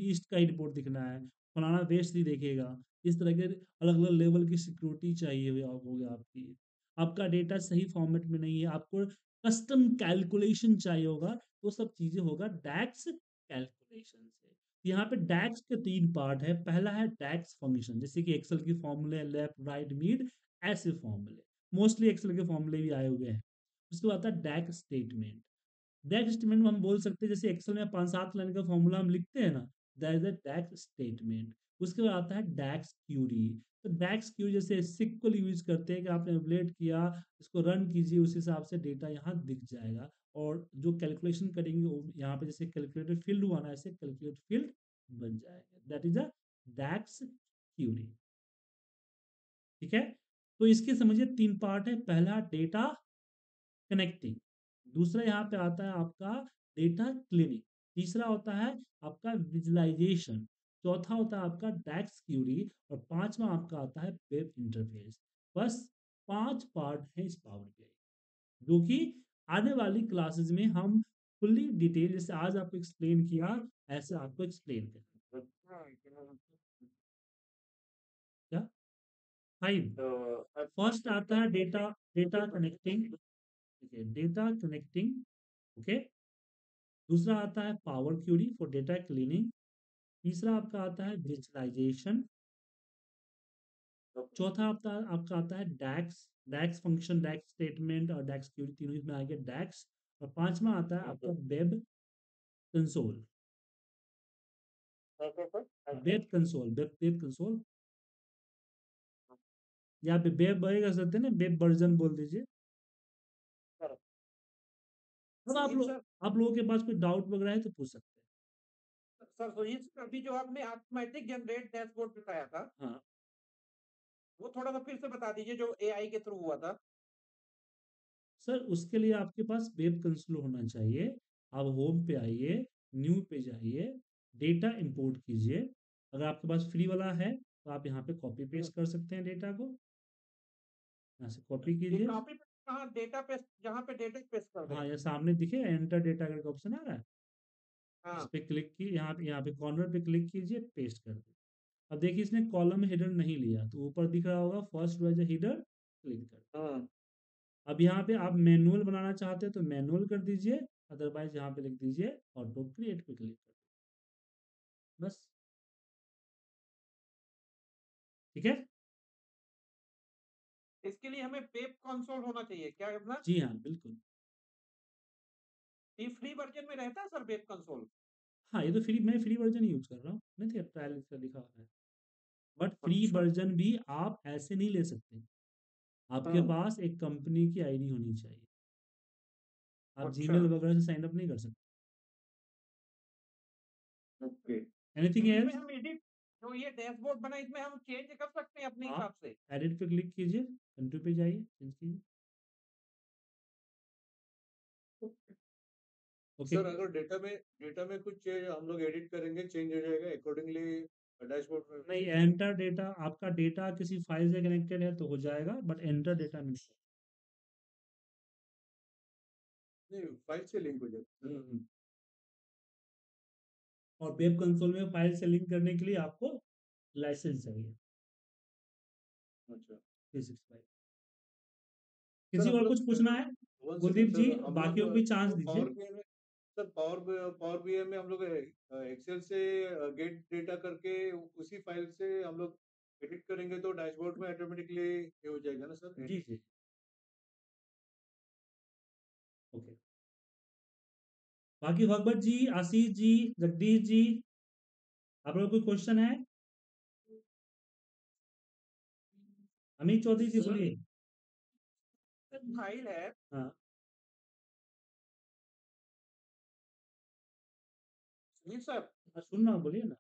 ईस्ट का ही रिपोर्ट दिखना है, फलाना वेस्ट नहीं देखेगा। इस तरह के अलग अलग लेवल की सिक्योरिटी चाहिए हो गया आपकी। आपका डेटा सही फॉर्मेट में नहीं है, आपको कस्टम कैलकुलेशन चाहिए होगा, वो सब चीजें होगा डैक्स कैलकुलेशन से। यहाँ पे डैक्स के 3 पार्ट है। पहला है डैक्स फंक्शन, जैसे कि एक्सेल के फॉर्मूले लेफ्ट राइट मिड, ऐसे फॉर्मूले, मोस्टली एक्सेल के फॉर्मूले भी आए हुए हैं। उसके बाद आता है डैक स्टेटमेंट। डैक स्टेटमेंट में हम बोल सकते हैं, जैसे एक्सेल में 5-7 लाइन का फॉर्मूला हम लिखते हैं ना, that is a DAX statement. उसके बाद आता है डैक्स क्यूरी। तो डैक्स क्यूरी जैसे सिक्वल यूज करते हैं कि आपने एमुलेट किया, इसको रन कीजिए, उस हिसाब से डेटा यहाँ दिख जाएगा। और जो कैलकुलेशन करेंगे वो यहाँ पे जैसे कैलकुलेटर फील्ड हुआ ना, ऐसे कैलकुलेट फील्ड बन जाएगा। That is a DAX query. ठीक है? तो इसके समझिए 3 पार्ट है। पहला डेटा कनेक्टिंग, दूसरा यहाँ पे आता है आपका डेटा क्लीनिंग, तीसरा होता है आपका विजुअलाइजेशन, चौथा होता है आपका डैक्स क्यूरी, और पांचवा आपका आता है वेब इंटरफेस। बस 5 पार्ट है इस पावर बीआई, जो कि आने वाली क्लासेस में हम फुल्ली डिटेल, जैसे आज आपको एक्सप्लेन किया, ऐसे आपको एक्सप्लेन करेंगे। क्या? 5। फर्स्ट आता है डेटा, डेटा कनेक्टिंग। ठीक है, डेटा कनेक्टिंग। ओके। दूसरा आता है power query for data cleaning. तीसरा आपका आता है विजुअलाइजेशन। चौथा आपका आता है डैक्स, डैक्स फंक्शन, डैक्स स्टेटमेंट और डैक्स क्यूरी, तीनों इसमें आ गया डैक्स। और पांचवा आता है आपका web console. Web console, web console, या पे वेब कर सकते हैं ना, वेब वर्जन बोल दीजिए। अब आप लोगों के पास कोई डाउट वगैरह है तो पूछ सकते सर, तो ये अभी जो आपने ऑटोमेटिक जनरेट डैशबोर्ड बताया था, हैं। हाँ वो थोड़ा सा फिर से बता दीजिए, जो एआई के थ्रू हुआ था। सर, उसके लिए आपके पास वेब कंसोल होना चाहिए। आप होम पे आइए, न्यू पे जाइए, डेटा इंपोर्ट कीजिए। अगर आपके पास फ्री वाला है तो आप यहाँ पे कॉपी पेस्ट कर सकते हैं डेटा को, यहाँ से कॉपी ये कीजिए। कॉपी पे कहाँ, डेटा पेस्ट, जहाँ पे डेटा पेस्ट कर हाँ, दें। ये सामने दिखे एंटर डेटा करके ऑप्शन आ रहा है, इस हाँ, पे क्लिक की, यहाँ पे कॉर्नर पे क्लिक कीजिए, पेस्ट कर दीजिए। अब देखिए इसने कॉलम हेडर नहीं लिया, तो ऊपर दिख रहा होगा फर्स्ट वाइज हेडर, क्लिक कर। हाँ। अब यहाँ पे आप मैनुअल बनाना चाहते हैं तो मैनुअल कर दीजिए, अदरवाइज यहाँ पे लिख दीजिए ऑटो क्रिएट पे क्लिक कर, बस। ठीक है? इसके लिए हमें वेब कंसोल होना चाहिए, क्या करना? जी हाँ, बिल्कुल। ये फ्री वर्ज़न में रहता है सर वेब कंसोल? हाँ, ये तो मैं फ्री वर्ज़न ही यूज़ कर रहा हूँ। नहीं थे ट्रायल इसका लिखा हुआ है। बट फ्री अच्छा। वर्ज़न भी आप ऐसे नहीं ले सकते। आपके पास एक कंपनी की आईडी होनी चाहिए। आप अच्छा। जीमेल वगैरह से साइन अप नहीं कर सकते। ओके। एनीथिंग इसमें एल्स? हम एडिट जो ये डैशबोर्ड बना इसमें हम चेंज कर सकते हैं अपने आप हिसाब से? एडिट पे क्लिक कीजिए, कंट्री पे जाइए, चेंज कीजिए। ओके। सर अगर डेटा में कुछ हम लोग एडिट करेंगे, चेंज हो जाएगा अकॉर्डिंगली डैशबोर्ड में? नहीं, एंटर डेटा, आपका डेटा किसी फाइल से कनेक्टेड है तो हो जाएगा, बट एंटर डेटा नहीं। नहीं, फाइल से लिंक हो जाएगा। और वेब कंसोल में फाइल से लिंक करने के लिए आपको लाइसेंस चाहिए अच्छा 365। सर किसी हम और लोग कुछ पूछना है? वन कुलदीप सेकंड जी, सर, हम लोग बाकियों को भी चांस पावर दीजिए। बीआई में सर पावर बीआई में हम लोग एक्सेल से गेट डेटा करके उसी फाइल से हम लोग एडिट करेंगे तो डैशबोर्ड में ऑटोमेटिकली ये हो जाएगा ना सर? जी जी, ओके। बाकी भगवत जी, आशीष जी, जगदीश जी, आप लोग कोई क्वेश्चन है? अमित चौधरी जी सर बोलिए। फाइल है हाँ सुनील सर, हाँ, सुन रहा हूँ, बोलिए ना।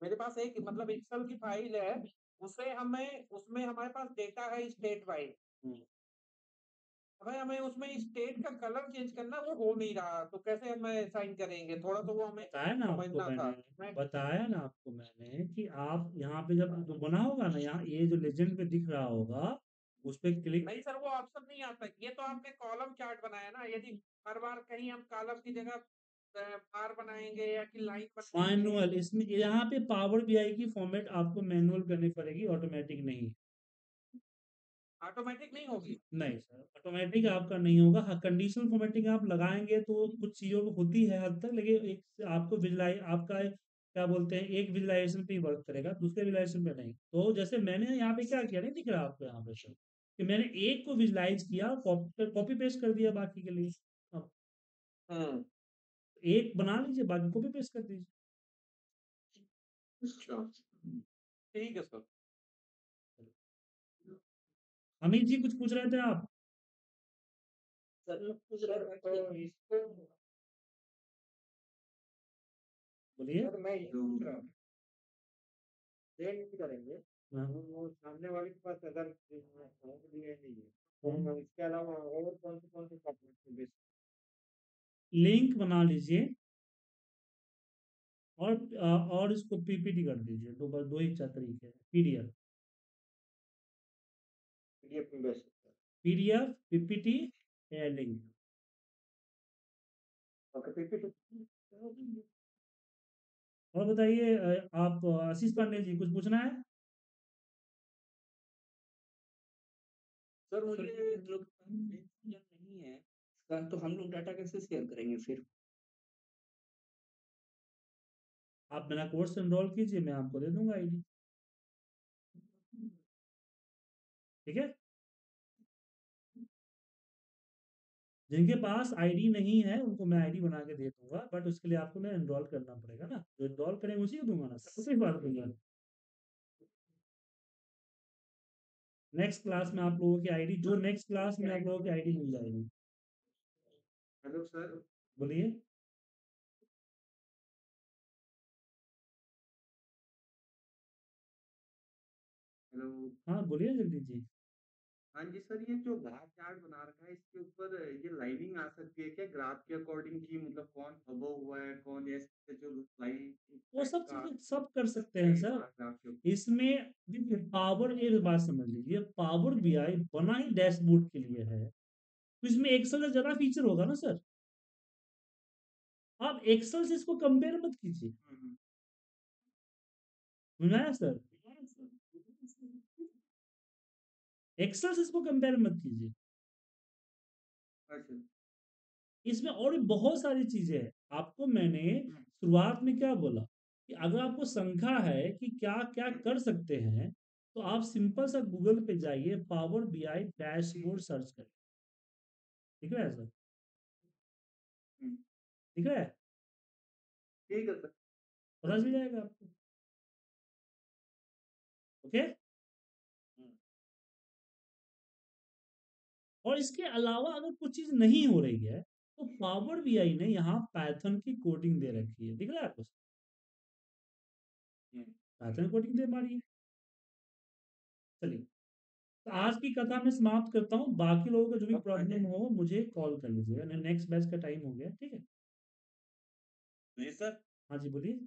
मेरे पास एक मतलब एक्सेल की फाइल है, उसमें हमारे पास डेटा है स्टेट वाइज। हम्म, अगर हमें उसमें स्टेट का कलर चेंज करना वो हो नहीं रहा, तो कैसे हम साइन करेंगे? थोड़ा तो वो हमें बताया ना आपको समझना था। मैंने, मैं बताया ना आपको मैंने कि आप यहाँ पे जब जो बना होगा ना, यहाँ ये जो लेजेंड पे दिख रहा होगा, उस पे क्लिक। नहीं सर, वो ऑप्शन नहीं आता। ये तो आपने कॉलम चार्ट बनाया ना, यदि हर बार कहीं हम कॉलम की जगह बार बनाएंगे या कि लाइन बनाएंगे। मैनुअल, इसमें यहाँ पे पावर बीआई की फॉर्मेट आपको मैनुअल करनी पड़ेगी, ऑटोमेटिक नहीं। ऑटोमेटिक नहीं होगी? नहीं सर, ऑटोमेटिक आपका नहीं होगा। हाँ, कंडीशनल फॉर्मेटिंग आप लगाएंगे तो कुछ चीज़ों में होती है हद तक, लेकिन एक आपको विजुलाइज आपका क्या बोलते हैं, एक विजुलाइजेशन पे ही वर्क करेगा, दूसरे विजुलाइजेशन पे नहीं। तो जैसे मैंने यहाँ पे क्या किया, नहीं दिख रहा आपको यहाँ पे सर, कि मैंने एक को विजुलाइज किया, कॉपी पेस्ट कर दिया बाकी के लिए। अब हम्म। एक बना लीजिए, बाकी कॉपी पेस्ट कर दीजिए। अच्छा, ठीक है सर। अमित जी कुछ पूछ रहे थे आप? सर मैं पूछ रहा था कि इसको बोलिए। सर मैं ये पूछ रहा हूँ, सेल नहीं करेंगे हाँ। वो सामने वाले के पास अगर लिए नहीं है, हम्म। तो इसके अलावा और कौन से कंपनी बेच? लिंक बना लीजिए और इसको पीपीटी कर दीजिए। दो बस, दो ही चार तरीके हैं। पीडीएफ, पीडीएफ में बेच सकते हैं। पीडीएफ, पीपीटी या लिंक। Okay, PPT. और बताइए, आप आशीष पांडे जी कुछ पूछना है? सर सर मुझे ये मतलब नहीं है इसका, तो हम लोग डाटा कैसे शेयर करेंगे फिर? आप मेरा कोर्स एनरोल कीजिए, मैं आपको दे दूंगा आईडी। ठीक है? जिनके पास आईडी नहीं है उनको मैं आईडी बना के दे दूंगा, बट उसके लिए आपको मैं एनरोल करना पड़ेगा ना। जो एनरोल करेंगे उसी को दूंगा ना सर, उसी बात दूंगा। नेक्स्ट क्लास में आप लोगों की आईडी, जो नेक्स्ट क्लास में आप लोगों की आईडी मिल जाएगी। Hello sir. बोलिए। हेलो। हाँ बोलिए जगदीश जी। हाँ जी सर, ये जो बार चार्ट बना रखा है इसके ऊपर ये लाइनिंग आ सकती है क्या ग्राफ के अकॉर्डिंग, की मतलब कौन अबव हुआ है कौन ऐसे जो लाइन वो सब का चीजें सब कर सकते हैं सर। ग्राफ के ऊपर? इसमें देखिए, पावर, एक बात समझ लीजिए, पावर बीआई बना ही डैशबोर्ड के लिए है, तो इसमें एक्सेल का ज्यादा फीचर होगा ना सर। आप एक्सेल से इसको कंपेयर मत कीजिए। हम्म, बुझाया सर? एक्सेल से इसको कंपेयर मत कीजिए। अच्छा। इसमें और भी बहुत सारी चीजें हैं। आपको मैंने शुरुआत में क्या बोला, कि अगर आपको शंका है कि क्या-क्या कर सकते हैं, तो आप सिंपल सा गूगल पे जाइए, पावर बीआई डैशबोर्ड सर्च करें। दिख रहा है सर? हुँ। दिख रहा है? ठीक है सर। पता चल जाएगा आपको। ओके? हुँ। और इसके अलावा अगर कुछ चीज़ नहीं हो रही है, तो पावर बीआई ने यहाँ पाइथन की कोडिंग दे रखी है। दिख रहा है आपको? हुँ। पाइथन कोडिंग दे मारिए। चलिए, तो आज की कथा मैं समाप्त करता हूँ। बाकी लोगों को जो भी अब प्रॉब्लम हो, मुझे कॉल कर लीजिएगा। नेक्स्ट बैच का टाइम हो गया, ठीक है? जी सर, हाँ जी, बोलिए।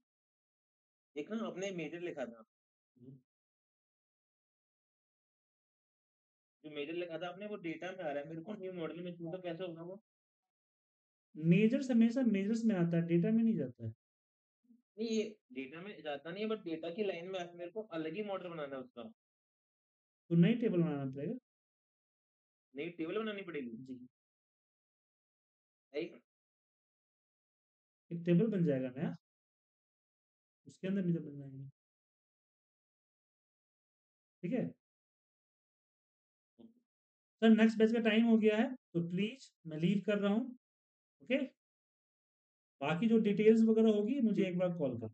एक ना आपने मेजर लिखा था, हुँ। जो मेजर लिखा था आपने वो डेटा में आ रहा है मेरे को न्यू मॉडल में तो कैसे होगा वो? मेजर्स हमेशा मेजर्स में आता है, डेटा में नहीं जाता है। नहीं ये डेटा में जाता नहीं है बट डेटा की लाइन में मेरे को अलग ही मॉडल बनाना है उसका। तो नई टेबल बनाना पड़ेगा। नई टेबल बनानी पड़ेगी। जी, राइट? एक टेबल बन जाएगा नया, उसके अंदर मेजर बन जाएँगे। ठीक है? सर नेक्स्ट बैच का टाइम हो गया है, तो प्लीज़ मैं लीव कर रहा हूँ। ओके? बाकी जो डिटेल्स वगैरह होगी मुझे ठीक एक बार कॉल कर